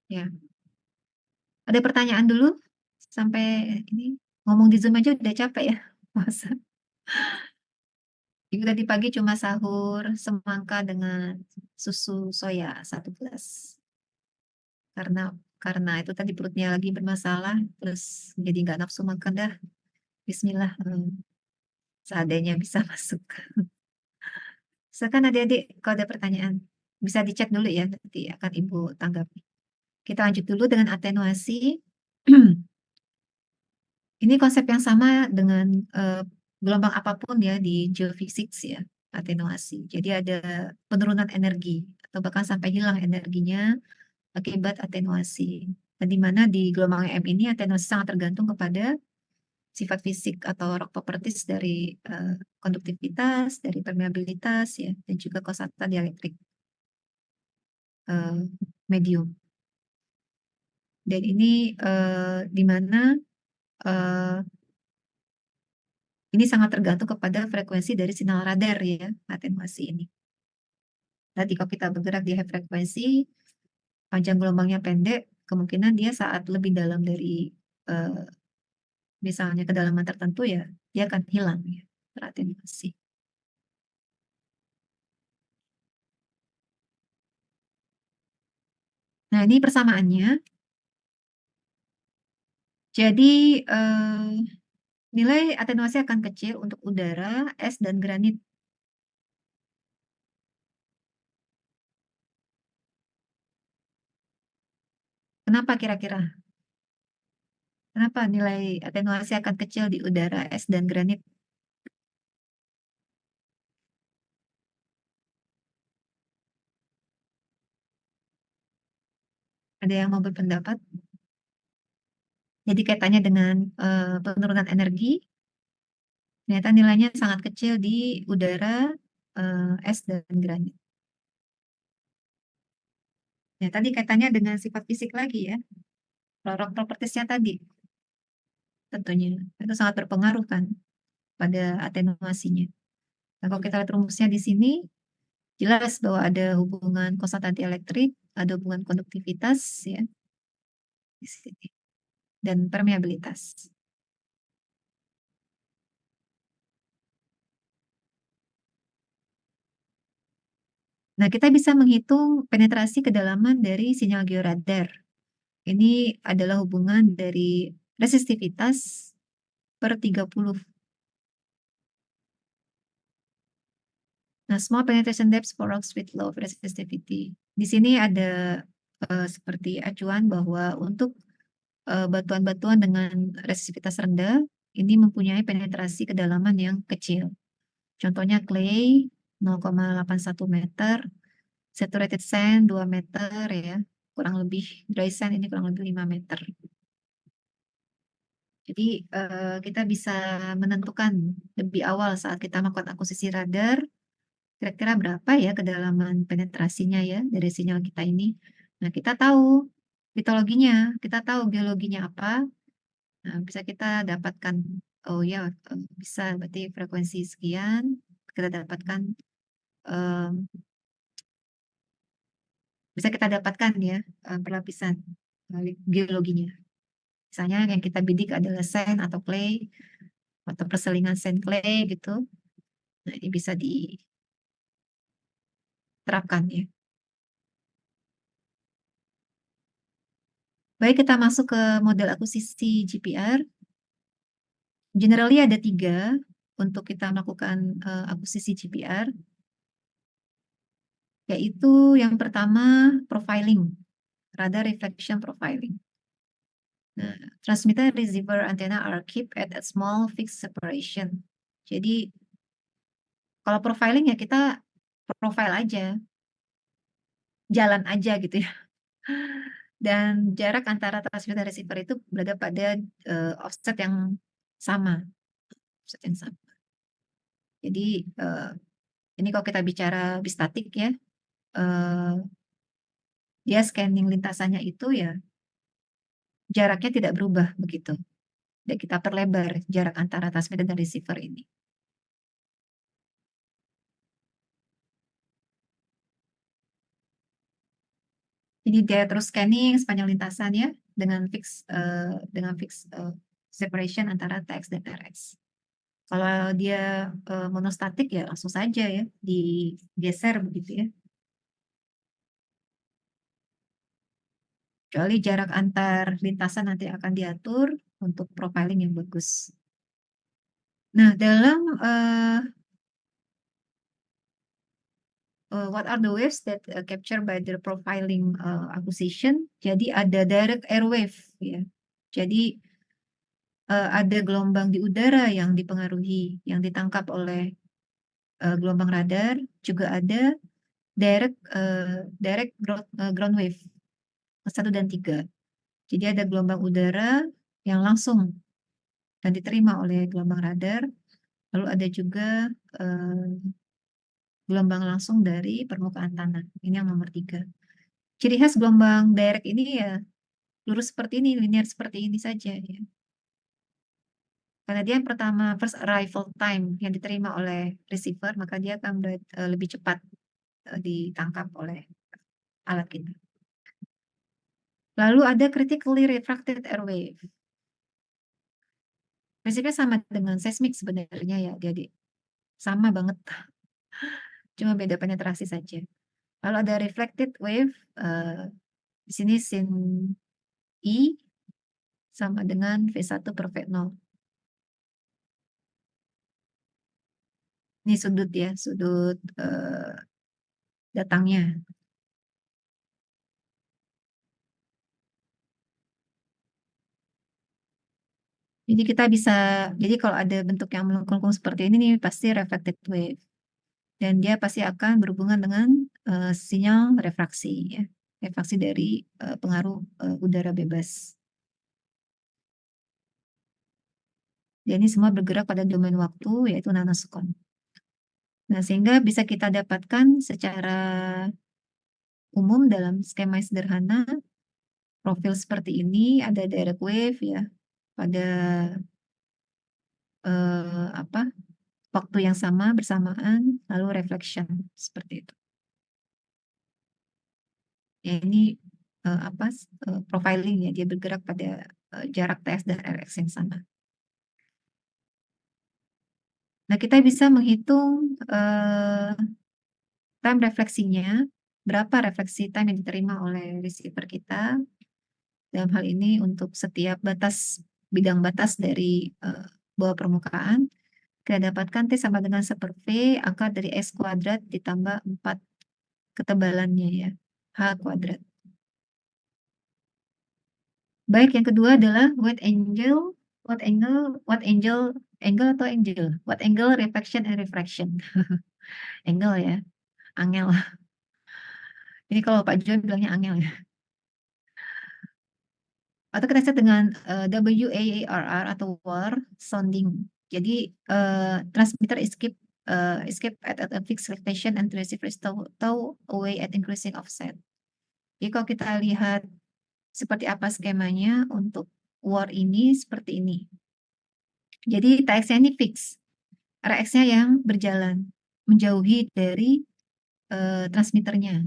Ya, ada pertanyaan dulu sampai ini ngomong di Zoom aja udah capek ya, masa. Ibu tadi pagi cuma sahur semangka dengan susu soya 1 gelas. Karena itu tadi perutnya lagi bermasalah, terus jadi nggak nafsu makan dah. Bismillah, seadanya bisa masuk. Silakan adik-adik kalau ada pertanyaan. Bisa di chat dulu ya, nanti akan Ibu tanggapi. Kita lanjut dulu dengan atenuasi. Ini konsep yang sama dengan gelombang apapun ya di geophysics ya, atenuasi. Jadi ada penurunan energi atau bahkan sampai hilang energinya akibat atenuasi. Dan di mana di gelombang EM ini atenuasi sangat tergantung kepada sifat fisik atau rock properties dari konduktivitas, dari permeabilitas ya, dan juga konstan dielektrik medium. Dan ini di mana ini sangat tergantung kepada frekuensi dari sinyal radar ya, atenuasi ini. Tadi kalau kita bergerak di high frekuensi, panjang gelombangnya pendek, kemungkinan dia saat lebih dalam dari eh, misalnya kedalaman tertentu ya, dia akan hilang ya, teratenuasi. Nah, ini persamaannya. Jadi nilai atenuasi akan kecil untuk udara, es, dan granit. Kenapa kira-kira? Kenapa nilai atenuasi akan kecil di udara, es, dan granit? Ada yang mau berpendapat? Jadi kaitannya dengan penurunan energi, ternyata nilainya sangat kecil di udara, es, dan granit. Ya, tadi kaitannya dengan sifat fisik lagi ya, rock propertiesnya tadi tentunya. Itu sangat berpengaruh kan pada atenuasinya. Nah, kalau kita lihat rumusnya di sini, jelas bahwa ada hubungan konstantan elektrik, ada hubungan konduktivitas ya di sini, dan permeabilitas. Nah, kita bisa menghitung penetrasi kedalaman dari sinyal georadar. Ini adalah hubungan dari resistivitas per 30. Nah, small penetration depth for rocks with low resistivity. Di sini ada seperti acuan bahwa untuk batuan-batuan dengan resistivitas rendah, ini mempunyai penetrasi kedalaman yang kecil. Contohnya clay 0,81 meter, saturated sand 2 meter ya, kurang lebih dry sand ini kurang lebih 5 meter. Jadi kita bisa menentukan lebih awal saat kita melakukan akuisisi radar, kira-kira berapa ya kedalaman penetrasinya ya dari sinyal kita ini. Nah, kita tahu litologinya, kita tahu geologinya apa, nah, bisa kita dapatkan, oh ya bisa berarti frekuensi sekian, kita dapatkan, bisa kita dapatkan ya perlapisan geologinya. Misalnya yang kita bidik adalah sand atau clay, atau perselingan sand clay gitu. Nah, ini bisa diterapkan ya. Baik, kita masuk ke model akuisisi GPR. Generally ada 3 untuk kita melakukan akuisisi GPR, yaitu yang pertama profiling, radar reflection profiling. Nah, transmitter and receiver antenna are kept at a small fixed separation. Jadi kalau profiling ya kita profile aja, jalan aja gitu ya. Dan jarak antara transmitter dan receiver itu berada pada offset yang sama. Offset yang sama. Jadi ini kalau kita bicara bistatik ya, dia scanning lintasannya itu ya jaraknya tidak berubah begitu. Dan kita perlebar jarak antara transmitter dan receiver ini. Jadi dia terus scanning sepanjang lintasan ya dengan fix separation antara TX dan RX. Kalau dia monostatik ya langsung saja ya digeser begitu ya. Kecuali jarak antar lintasan nanti akan diatur untuk profiling yang bagus. Nah, dalam what are the waves that captured by the profiling acquisition? Jadi ada direct airwave ya. Jadi ada gelombang di udara yang dipengaruhi, yang ditangkap oleh gelombang radar. Juga ada direct ground wave 1 dan 3. Jadi ada gelombang udara yang langsung dan diterima oleh gelombang radar. Lalu ada juga gelombang langsung dari permukaan tanah. Ini yang nomor 3. Ciri khas gelombang direct ini ya lurus seperti ini, linear seperti ini saja ya. Karena dia yang pertama first arrival time yang diterima oleh receiver, maka dia akan lebih cepat ditangkap oleh alat kita. Lalu ada critically refracted air wave. Prinsipnya sama dengan seismik sebenarnya ya, jadi sama banget, cuma beda penetrasi saja. Lalu ada reflected wave, di sini sin I sama dengan V1 per V0. Ini sudut ya, sudut datangnya. Jadi kita bisa, jadi kalau ada bentuk yang melengkung seperti ini nih, pasti reflected wave. Dan dia pasti akan berhubungan dengan sinyal refraksi ya. Refraksi dari pengaruh udara bebas. Dan ini semua bergerak pada domain waktu, yaitu nanosekon. Nah, sehingga bisa kita dapatkan secara umum dalam skema sederhana, profil seperti ini, ada direct wave ya, pada waktu yang sama bersamaan, lalu reflection seperti itu. Ya, ini profiling ya, dia bergerak pada jarak TS dan RX yang sama. Nah, kita bisa menghitung time refleksinya, berapa refleksi time yang diterima oleh receiver kita. Dalam hal ini untuk setiap bidang batas dari bawah permukaan, kita dapatkan T sama dengan 1 per V, akar dari S kuadrat ditambah 4 ketebalannya ya, H kuadrat. Baik, yang kedua adalah what angle reflection and refraction. Angle ya, angel. Ini kalau Pak Jo bilangnya angel ya. Atau kita set dengan WARR atau WAR sounding. Jadi transmitter escape at a fixed location and receiver is tow away at increasing offset. Jadi kalau kita lihat seperti apa skemanya untuk WAR ini seperti ini. Jadi TX-nya ini fix, RX-nya yang berjalan menjauhi dari transmitternya.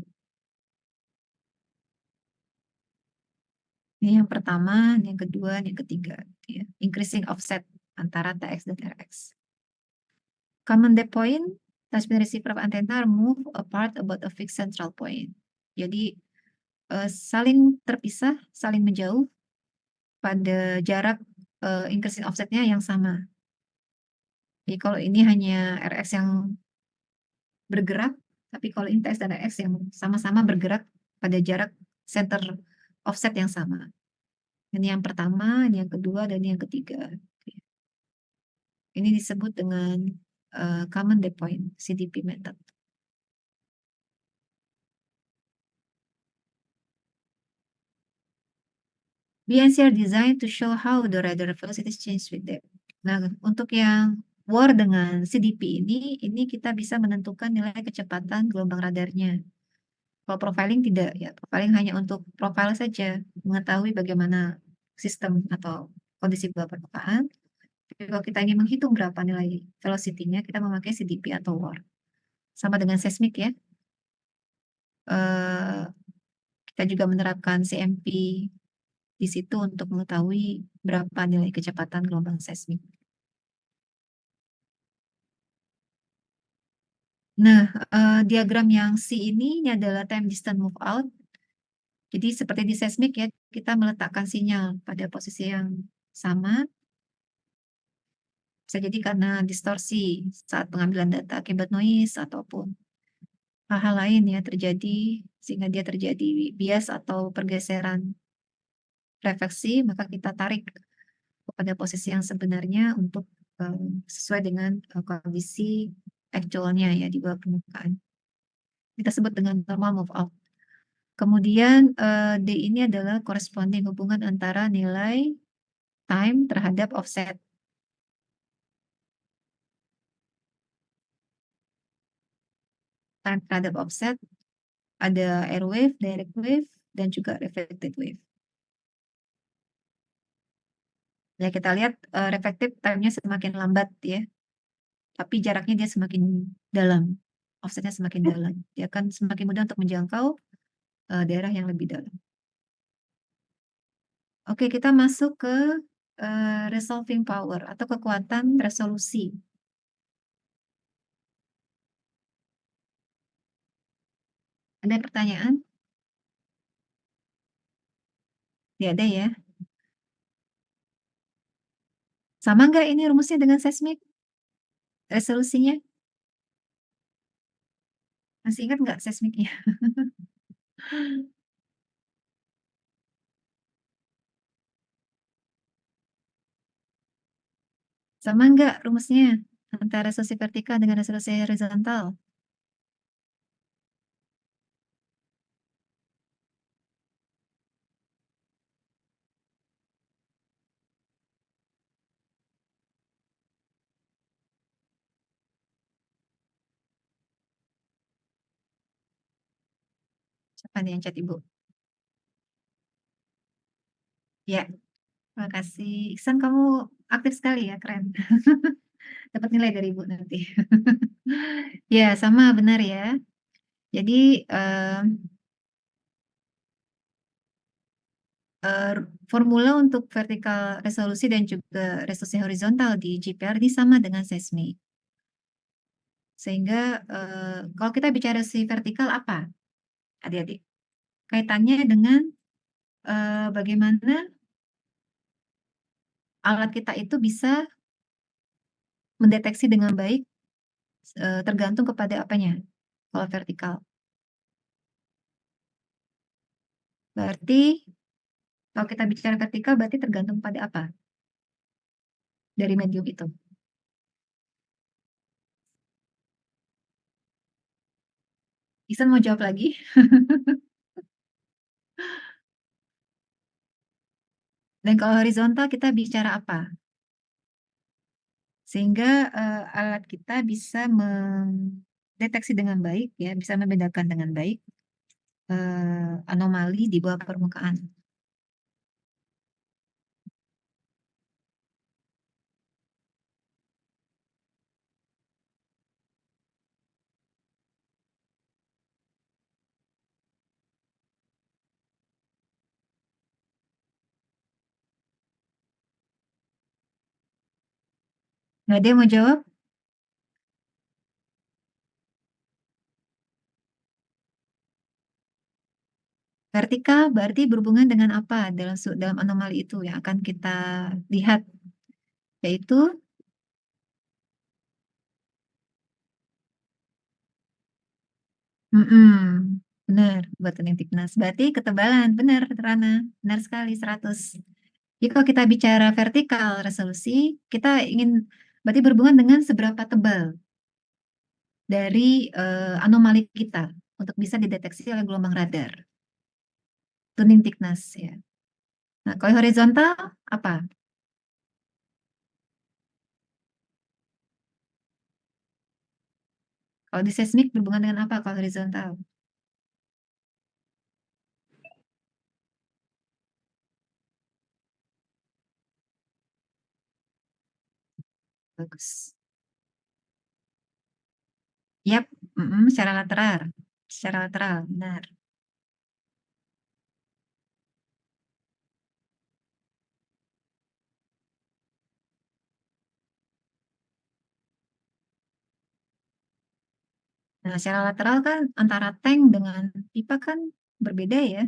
Ini yang pertama, ini yang kedua, ini yang ketiga. Ya. Increasing offset antara TX dan RX. Common depth point, transmitter receiver antenna move apart about a fixed central point. Jadi saling terpisah, saling menjauh pada jarak increasing offsetnya yang sama. Jadi kalau ini hanya RX yang bergerak, tapi kalau ini TX dan RX yang sama-sama bergerak pada jarak center offset yang sama. Ini yang pertama, ini yang kedua, dan ini yang ketiga. Ini disebut dengan common depth point, CDP method. BNC are designed to show how the radar velocities change with depth. Nah, untuk yang WAR dengan CDP ini kita bisa menentukan nilai kecepatan gelombang radarnya. Kalau profiling tidak, ya profiling hanya untuk profile saja, mengetahui bagaimana sistem atau kondisi bawah permukaan. Tapi kalau kita ingin menghitung berapa nilai velocity-nya, kita memakai CDP atau WAR. Sama dengan seismik ya. Kita juga menerapkan CMP di situ untuk mengetahui berapa nilai kecepatan gelombang seismik. Nah, diagram yang C ini adalah time distance move out. Jadi seperti di seismik ya, kita meletakkan sinyal pada posisi yang sama. Bisa jadi karena distorsi saat pengambilan data akibat noise ataupun hal-hal lain ya terjadi sehingga dia terjadi bias atau pergeseran refleksi, maka kita tarik pada posisi yang sebenarnya untuk sesuai dengan kondisi actualnya ya di bawah permukaan. Kita sebut dengan normal move out. Kemudian D ini adalah corresponding hubungan antara nilai time terhadap offset. Time terhadap offset ada air wave, direct wave, dan juga reflected wave. Ya, kita lihat reflective time-nya semakin lambat ya, tapi jaraknya dia semakin dalam, offsetnya semakin dalam. Dia akan semakin mudah untuk menjangkau daerah yang lebih dalam. Oke, kita masuk ke resolving power atau kekuatan resolusi. Ada pertanyaan? Tidak ada ya. Sama nggak ini rumusnya dengan seismik? Resolusinya? Masih ingat nggak seismiknya? Sama nggak rumusnya antara resolusi vertikal dengan resolusi horizontal? Siapa nih yang chat Ibu? Ya, terima kasih. Iksan, kamu aktif sekali ya, keren. Dapat nilai dari Ibu nanti. Ya, sama benar ya. Jadi formula untuk vertikal resolusi dan juga resolusi horizontal di GPR ini sama dengan seismik. Sehingga kalau kita bicara resolusi vertikal apa, adik-adik? Kaitannya dengan bagaimana alat kita itu bisa mendeteksi dengan baik tergantung kepada apanya. Kalau vertikal, berarti kalau kita bicara vertikal berarti tergantung pada apa dari medium itu. Isan mau jawab lagi? Dan kalau horizontal kita bicara apa? Sehingga alat kita bisa mendeteksi dengan baik, ya, bisa membedakan dengan baik anomali di bawah permukaan. Nggak ada yang mau jawab? Vertikal berarti berhubungan dengan apa dalam anomali itu yang akan kita lihat, yaitu benar, buat Tipnas. Berarti ketebalan, benar Rana, benar sekali 100. Jadi kalau kita bicara vertikal resolusi, kita ingin berarti berhubungan dengan seberapa tebal dari anomali kita untuk bisa dideteksi oleh gelombang radar. Tuning thickness ya. Nah, kalau horizontal apa? Kalau di seismik berhubungan dengan apa kalau horizontal? Bagus. Yap, secara lateral. Secara lateral, benar. Nah, secara lateral kan antara tank dengan pipa kan berbeda ya.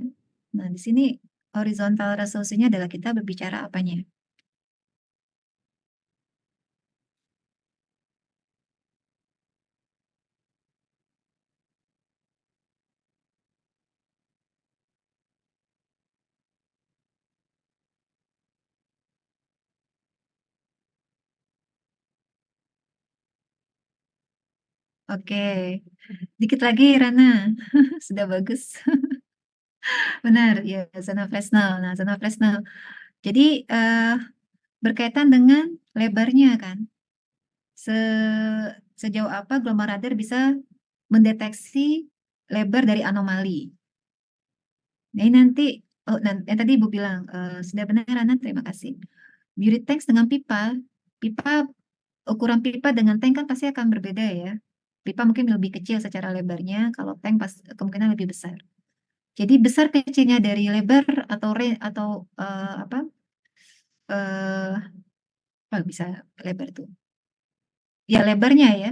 Nah, di sini horizontal resolusinya adalah kita berbicara apanya. Oke, dikit lagi Rana. Sudah bagus. Benar, ya, zona Fresnel. Nah, zona Fresnel. Jadi berkaitan dengan lebarnya kan. Sejauh apa gelombang radar bisa mendeteksi lebar dari anomali. Nah, ini nanti, yang tadi Ibu bilang, sudah benar Rana, terima kasih. Beauty tanks dengan pipa. Pipa, ukuran pipa dengan tank kan pasti akan berbeda ya. Pipa mungkin lebih kecil secara lebarnya, kalau tank pas kemungkinan lebih besar. Jadi besar kecilnya dari lebar atau atau apa? Bisa lebar tuh. Ya lebarnya ya.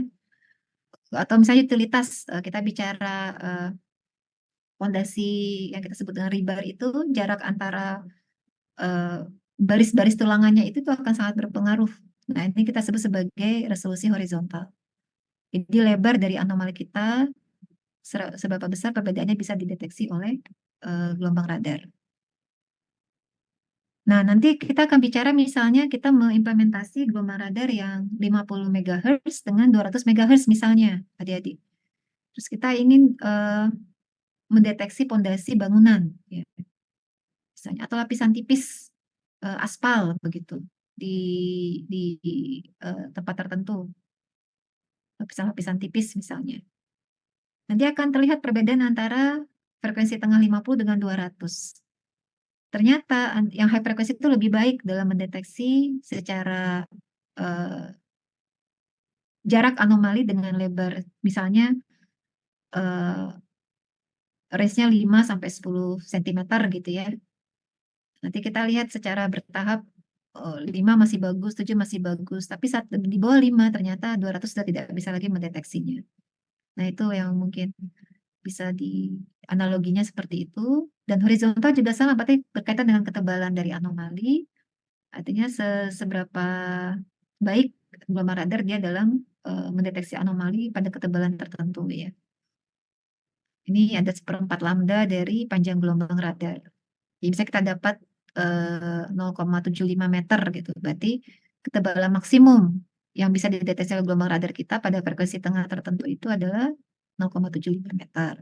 Atau misalnya utilitas, kita bicara fondasi yang kita sebut dengan rebar itu, jarak antara eh, baris-baris tulangannya itu tuh akan sangat berpengaruh. Nah, ini kita sebut sebagai resolusi horizontal. Jadi lebar dari anomali kita, seberapa besar perbedaannya bisa dideteksi oleh gelombang radar. Nah, nanti kita akan bicara misalnya kita mengimplementasi gelombang radar yang 50 MHz dengan 200 MHz misalnya, adik-adik. Terus kita ingin mendeteksi pondasi bangunan, ya, misalnya, atau lapisan tipis aspal begitu di tempat tertentu, lapisan-lapisan tipis misalnya. Nanti akan terlihat perbedaan antara frekuensi tengah 50 dengan 200. Ternyata yang high frekuensi itu lebih baik dalam mendeteksi secara jarak anomali dengan lebar, misalnya range-nya 5 sampai 10 cm gitu ya. Nanti kita lihat secara bertahap, 5 masih bagus, 7 masih bagus, tapi saat di bawah 5 ternyata 200 sudah tidak bisa lagi mendeteksinya. Nah, itu yang mungkin bisa di analoginya seperti itu. Dan horizontal juga sama, berarti berkaitan dengan ketebalan dari anomali. Artinya seberapa baik gelombang radar dia dalam mendeteksi anomali pada ketebalan tertentu ya. Ini ada seperempat lambda dari panjang gelombang radar. Jadi bisa kita dapat 0,75 meter gitu. Berarti ketebalan maksimum yang bisa dideteksi oleh gelombang radar kita pada frekuensi tengah tertentu itu adalah 0,75 meter.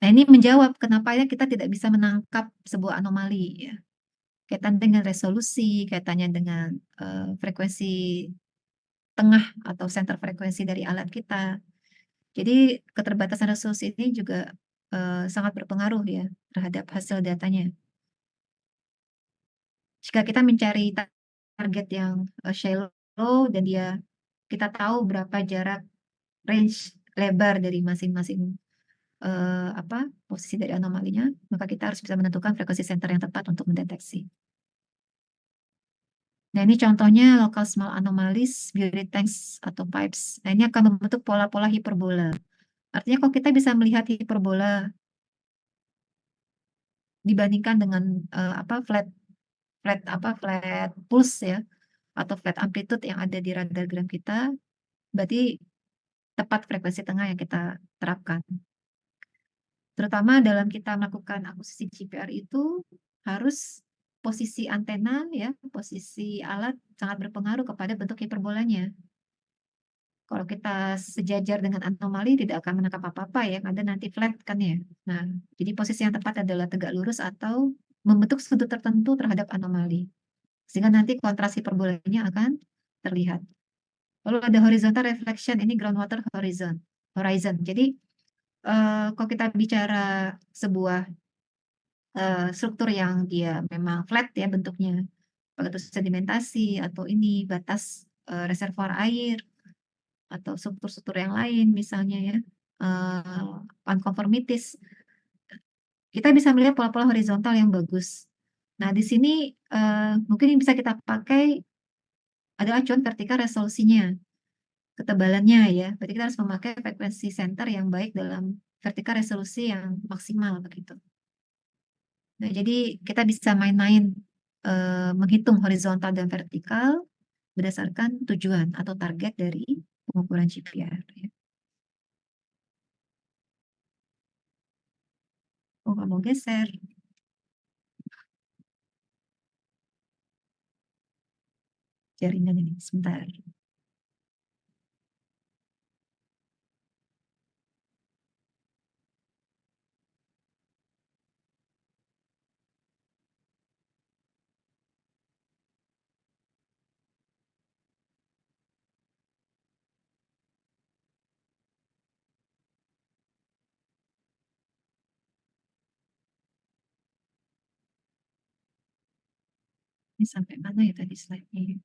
Nah, ini menjawab kenapa ya kita tidak bisa menangkap sebuah anomali ya. Kaitan dengan resolusi, kaitannya dengan frekuensi tengah atau center frekuensi dari alat kita. Jadi keterbatasan resolusi ini juga sangat berpengaruh ya terhadap hasil datanya. Jika kita mencari target yang shallow dan kita tahu berapa jarak range lebar dari masing-masing apa posisi dari anomalinya, maka kita harus bisa menentukan frekuensi center yang tepat untuk mendeteksi. Nah, ini contohnya local small anomalies, Beauty tanks atau pipes. Nah, ini akan membentuk pola-pola hiperbola. Artinya kalau kita bisa melihat hiperbola dibandingkan dengan flat flat pulse ya, atau flat amplitude yang ada di radiogram kita, berarti tepat frekuensi tengah yang kita terapkan. Terutama dalam kita melakukan akuisisi GPR itu harus posisi antena ya, posisi alat sangat berpengaruh kepada bentuk hiperbolanya. Kalau kita sejajar dengan anomali tidak akan menangkap apa-apa ya, ada nanti flat kan ya. Nah, jadi posisi yang tepat adalah tegak lurus atau membentuk sudut tertentu terhadap anomali. Sehingga nanti kontras hiperbolanya akan terlihat. Lalu ada horizontal reflection, ini groundwater horizon. Jadi kalau kita bicara sebuah struktur yang dia memang flat ya bentuknya, apakah itu sedimentasi atau ini batas reservoir air atau struktur-struktur yang lain misalnya ya, unconformities, kita bisa melihat pola-pola horizontal yang bagus. Nah, di sini mungkin yang bisa kita pakai adalah acuan vertikal resolusinya, ketebalannya ya. Berarti kita harus memakai frekuensi center yang baik dalam vertikal resolusi yang maksimal begitu. Nah, jadi kita bisa main-main menghitung horizontal dan vertikal berdasarkan tujuan atau target dari pengukuran GPR. Ya. Oh, nggak mau geser. Jaringan ini, sebentar. Ini sampai mana ya tadi slide-nya?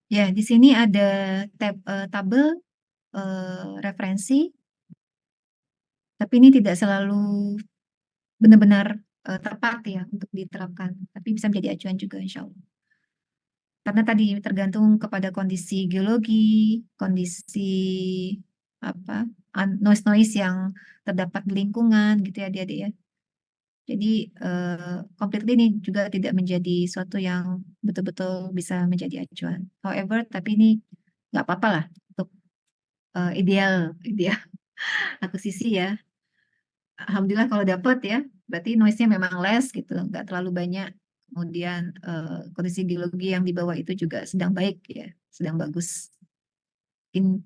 Ya, di sini ada tabel referensi, tapi ini tidak selalu benar-benar tepat ya untuk diterapkan, tapi bisa menjadi acuan juga insya Allah. Karena tadi tergantung kepada kondisi geologi, kondisi apa noise-noise yang terdapat di lingkungan gitu ya adik-adik ya. Jadi completely ini juga tidak menjadi suatu yang betul-betul bisa menjadi acuan. However, tapi ini nggak apa-apa lah untuk ideal ideal akuisisi ya. Alhamdulillah kalau dapat ya, berarti noise-nya memang less gitu, nggak terlalu banyak. Kemudian kondisi geologi yang di bawah itu juga sedang baik ya, sedang bagus.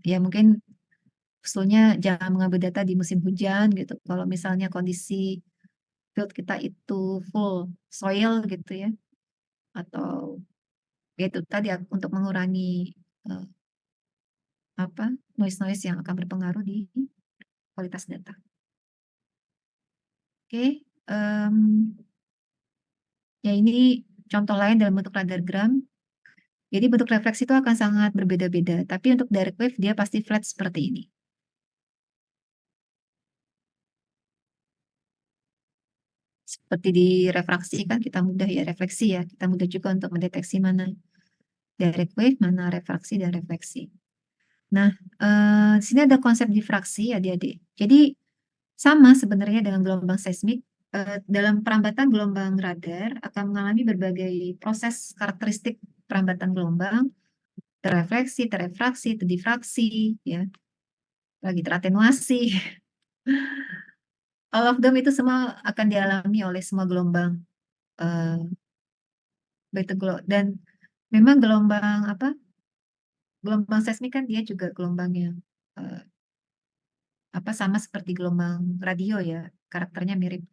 Ya mungkin usulnya jangan mengambil data di musim hujan gitu. Kalau misalnya kondisi field kita itu full soil gitu ya, atau ya itu tadi untuk mengurangi eh, apa noise-noise yang akan berpengaruh di kualitas data. Oke, ya ini contoh lain dalam bentuk radargram. Jadi bentuk refleksi itu akan sangat berbeda-beda, tapi untuk direct wave dia pasti flat seperti ini. Seperti di refraksi kan kita mudah ya refleksi ya, kita mudah juga untuk mendeteksi mana direct wave, mana refraksi dan refleksi. Nah, di sini ada konsep difraksi adik-adik. Jadi sama sebenarnya dengan gelombang seismik, dalam perambatan gelombang radar akan mengalami berbagai proses karakteristik perambatan gelombang, terrefleksi, terrefraksi, terdifraksi, ya, lagi teratenuasi. All of them itu semua akan dialami oleh semua gelombang. Dan memang gelombang apa? Gelombang seismik kan dia juga gelombang yang eh, apa sama seperti gelombang radio ya, karakternya mirip.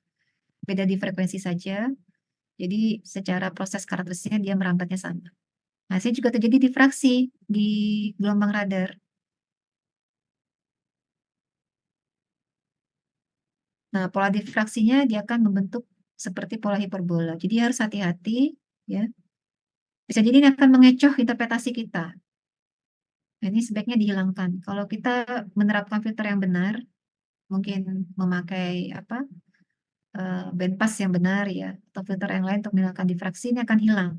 Beda di frekuensi saja. Jadi secara proses karakteristiknya dia merambatnya sama. Nah, saya juga terjadi difraksi di gelombang radar. Nah, pola difraksinya dia akan membentuk seperti pola hiperbola. Jadi harus hati-hati ya. Bisa jadi ini akan mengecoh interpretasi kita. Nah, ini sebaiknya dihilangkan. Kalau kita menerapkan filter yang benar, mungkin memakai apa bandpass yang benar ya, atau filter yang lain untuk menghilangkan difraksi, ini akan hilang.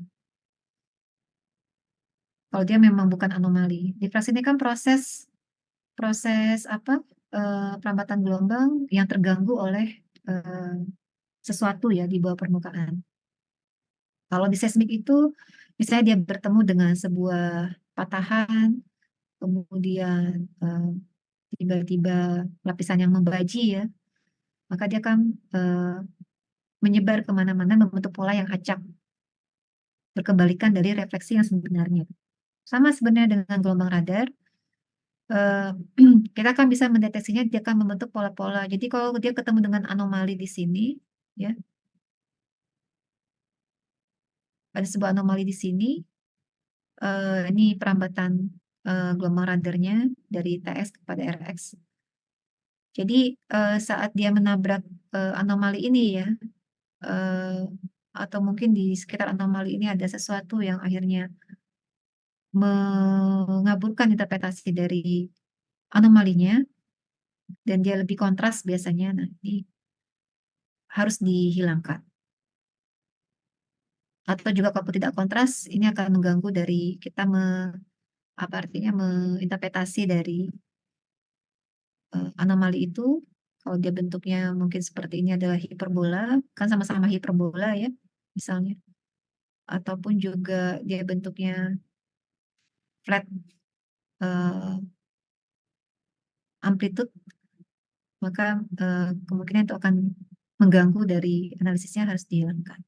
Kalau dia memang bukan anomali. Difraksi ini kan proses apa perambatan gelombang yang terganggu oleh sesuatu ya di bawah permukaan. Kalau di seismik itu misalnya dia bertemu dengan sebuah patahan, kemudian tiba-tiba lapisan yang membaji ya, maka dia akan menyebar kemana-mana membentuk pola yang acak, berkebalikan dari refleksi yang sebenarnya. Sama sebenarnya dengan gelombang radar, kita akan bisa mendeteksinya, dia akan membentuk pola-pola. Jadi kalau dia ketemu dengan anomali di sini, ya, ada sebuah anomali di sini, ini perambatan gelombang radarnya dari TS kepada RX. Jadi saat dia menabrak anomali ini ya, atau mungkin di sekitar anomali ini ada sesuatu yang akhirnya mengaburkan interpretasi dari anomalinya, dan dia lebih kontras biasanya, nanti harus dihilangkan. Atau juga kalau tidak kontras, ini akan mengganggu dari kita apa artinya menginterpretasi dari anomali itu. Kalau dia bentuknya mungkin seperti ini adalah hiperbola, kan sama-sama hiperbola ya, misalnya. Ataupun juga dia bentuknya flat amplitude, maka kemungkinan itu akan mengganggu dari analisisnya, harus dihilangkan.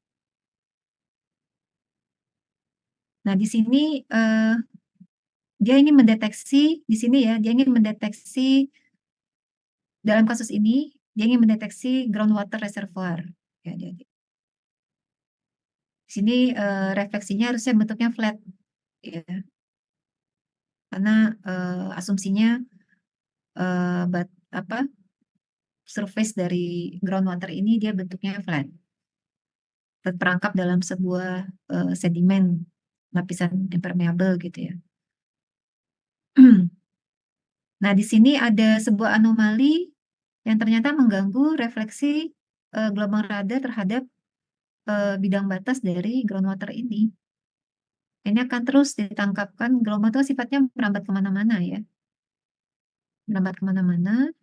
Nah, di sini dia ingin mendeteksi, di sini ya, dia ingin mendeteksi, dalam kasus ini, dia ingin mendeteksi groundwater reservoir. Ya, jadi. Di sini refleksinya harusnya bentuknya flat. Ya. Karena asumsinya apa surface dari groundwater ini dia bentuknya flat, terperangkap dalam sebuah sedimen, lapisan impermeable gitu ya. Nah, di sini ada sebuah anomali yang ternyata mengganggu refleksi gelombang radar terhadap bidang batas dari groundwater ini. Ini akan terus ditangkapkan, gelombang itu sifatnya merambat kemana-mana ya. Merambat kemana-mana,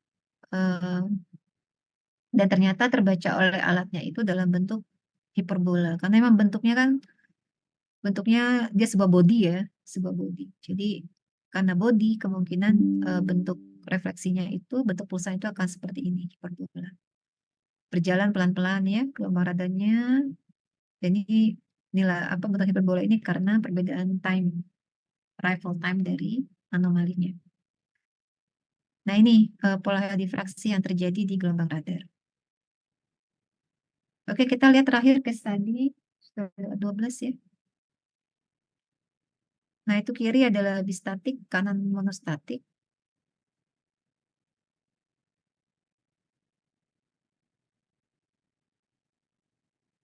dan ternyata terbaca oleh alatnya itu dalam bentuk hiperbola. Karena memang bentuknya dia sebuah body ya, sebuah body. Jadi karena body, kemungkinan bentuk refleksinya itu, bentuk pulsa itu akan seperti ini, hiperbola. Berjalan pelan-pelan ya, gelombang radarnya. Dan ini nilai bentuk hiperbola ini karena perbedaan arrival time dari anomalinya. Nah, ini pola difraksi yang terjadi di gelombang radar. Oke, kita lihat terakhir case tadi, 12 ya. Nah, itu kiri adalah bistatik, kanan monostatik.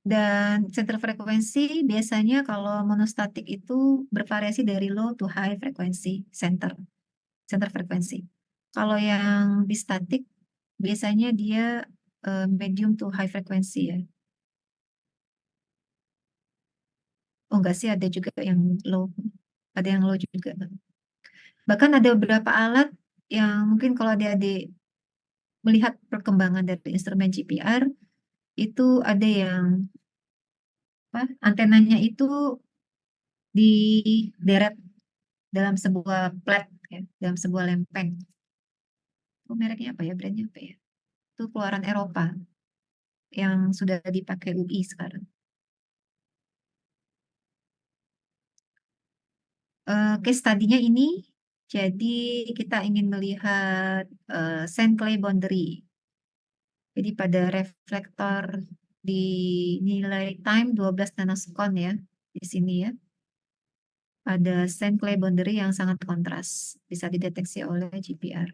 Dan center frekuensi biasanya kalau monostatik itu bervariasi dari low to high frekuensi center frekuensi. Kalau yang bistatik biasanya dia medium to high frekuensi ya. Oh enggak sih, ada juga yang low. Ada yang low juga. Bahkan ada beberapa alat yang mungkin kalau adik-adik melihat perkembangan dari instrumen GPR, itu ada yang antenanya itu dideret dalam sebuah plat, ya, dalam sebuah lempeng. Itu mereknya apa ya, brandnya apa ya? Itu keluaran Eropa yang sudah dipakai UI sekarang. Case tadinya ini, jadi kita ingin melihat sand clay boundary. Jadi pada reflektor di nilai time 12 nanosekon ya, di sini ya. Ada sand clay boundary yang sangat kontras, bisa dideteksi oleh GPR.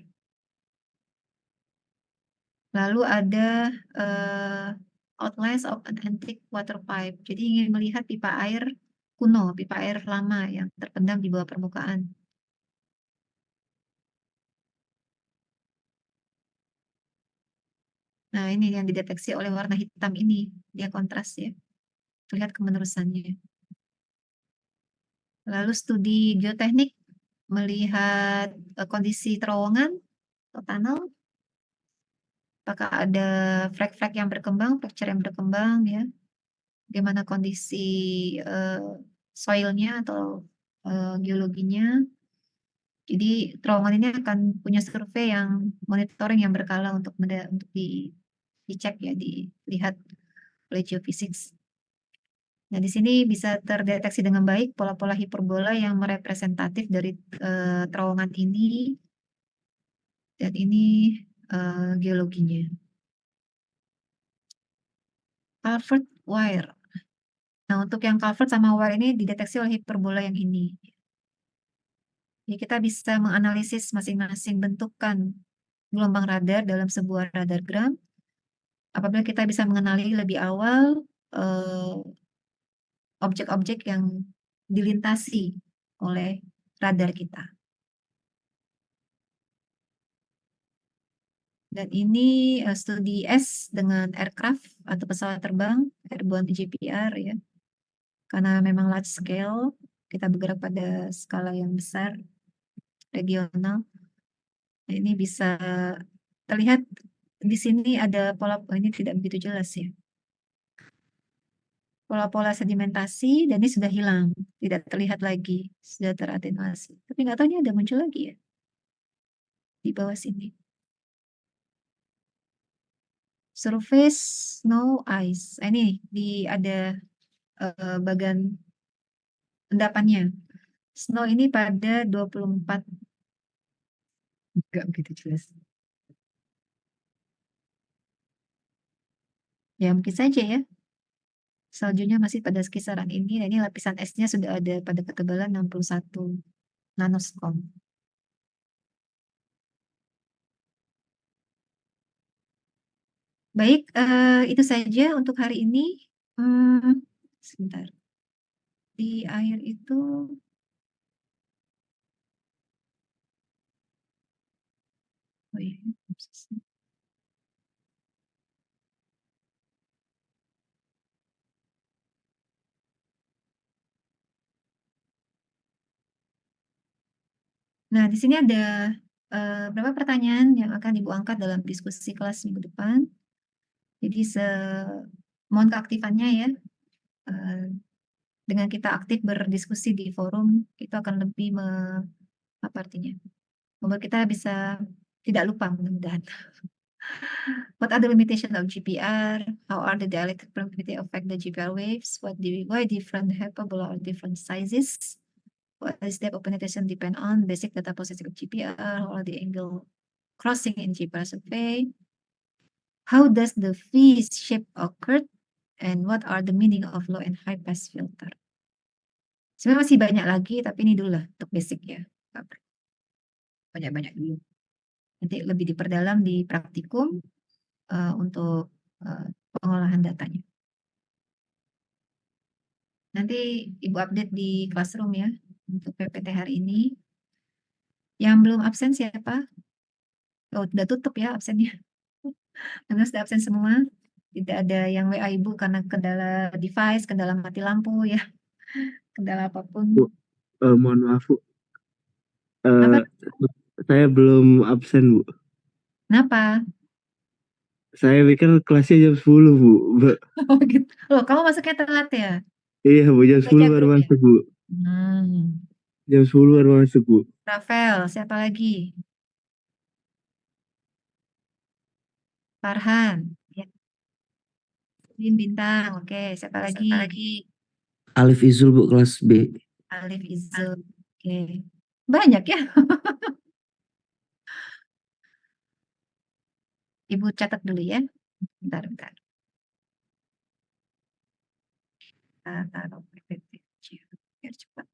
Lalu ada outlines of an antique water pipe. Jadi ingin melihat pipa air kuno, pipa air lama yang terpendam di bawah permukaan. Nah, ini yang dideteksi oleh warna hitam ini. Dia kontras ya. Lihat kemenerusannya. Lalu studi geoteknik melihat kondisi terowongan atau tunnel. Apakah ada flek-flek yang berkembang, fracture yang berkembang ya. Bagaimana kondisi soilnya atau geologinya. Jadi terowongan ini akan punya survei yang monitoring yang berkala untuk dicek ya, dilihat oleh geophysics. Nah, di sini bisa terdeteksi dengan baik pola-pola hiperbola yang merepresentatif dari terowongan ini, dan ini geologinya. Culvert wire. Nah, untuk yang culvert sama wire ini dideteksi oleh hiperbola yang ini. Jadi kita bisa menganalisis masing-masing bentukan gelombang radar dalam sebuah radargram. Apabila kita bisa mengenali lebih awal objek-objek yang dilintasi oleh radar kita. Dan ini studi S dengan aircraft atau pesawat terbang, airborne GPR ya. Karena memang large scale, kita bergerak pada skala yang besar, regional. Nah, ini bisa terlihat di sini ada pola, ini tidak begitu jelas ya. Pola-pola sedimentasi, dan ini sudah hilang, tidak terlihat lagi, sudah teratenuasi. Tapi nggak tahu ini ada muncul lagi ya di bawah sini. Surface snow ice. Ini ada bagian endapannya. Snow ini pada 24, nggak begitu jelas. Ya mungkin saja ya. Saljunya masih pada kisaran ini. Nah, ini lapisan esnya sudah ada pada ketebalan 61 nanoskop. Baik, itu saja untuk hari ini. Sebentar. Di akhir itu oh iya, nah, di sini ada berapa pertanyaan yang akan Ibu angkat dalam diskusi kelas minggu depan. Jadi mohon keaktifannya ya. Eh, dengan kita aktif berdiskusi di forum, itu akan lebih apa artinya? Membuat kita bisa tidak lupa mudah-mudahan. What are the limitations of GPR? How are the dielectric permittivity affect the GPR waves? Why different hyperbola are different sizes? What is step of penetration depend on basic data processing of GPR? How are the angle crossing in GPR survey? How does the phase shape occur? And what are the meaning of low and high pass filter? Sebenarnya masih banyak lagi, tapi ini dulu lah untuk basic ya. Banyak-banyak dulu. Nanti lebih diperdalam di praktikum untuk pengolahan datanya. Nanti Ibu update di classroom ya untuk PPT hari ini. Yang belum absen siapa? Oh, udah tutup ya absennya. Karena sudah absen semua. Tidak ada yang WA Ibu karena kendala device, kendala mati lampu ya, kendala apapun. Bu, mohon maaf Bu, Apa? saya belum absen Bu. Kenapa? Saya pikir kelasnya jam 10 Bu. Oh gitu. Loh, kamu masuknya telat ya? Iya Bu, jam 10 Baca baru grup ya? masuk Bu. Jam 10 baru masuk Bu. Rafael, siapa lagi? Farhan. Ya. Bintang, oke. Siapa lagi? Alif Izul Bu, kelas B. Alif Izul. Oke. Banyak ya. Ibu catat dulu ya. Bentar. Taruh PPT biar cepat.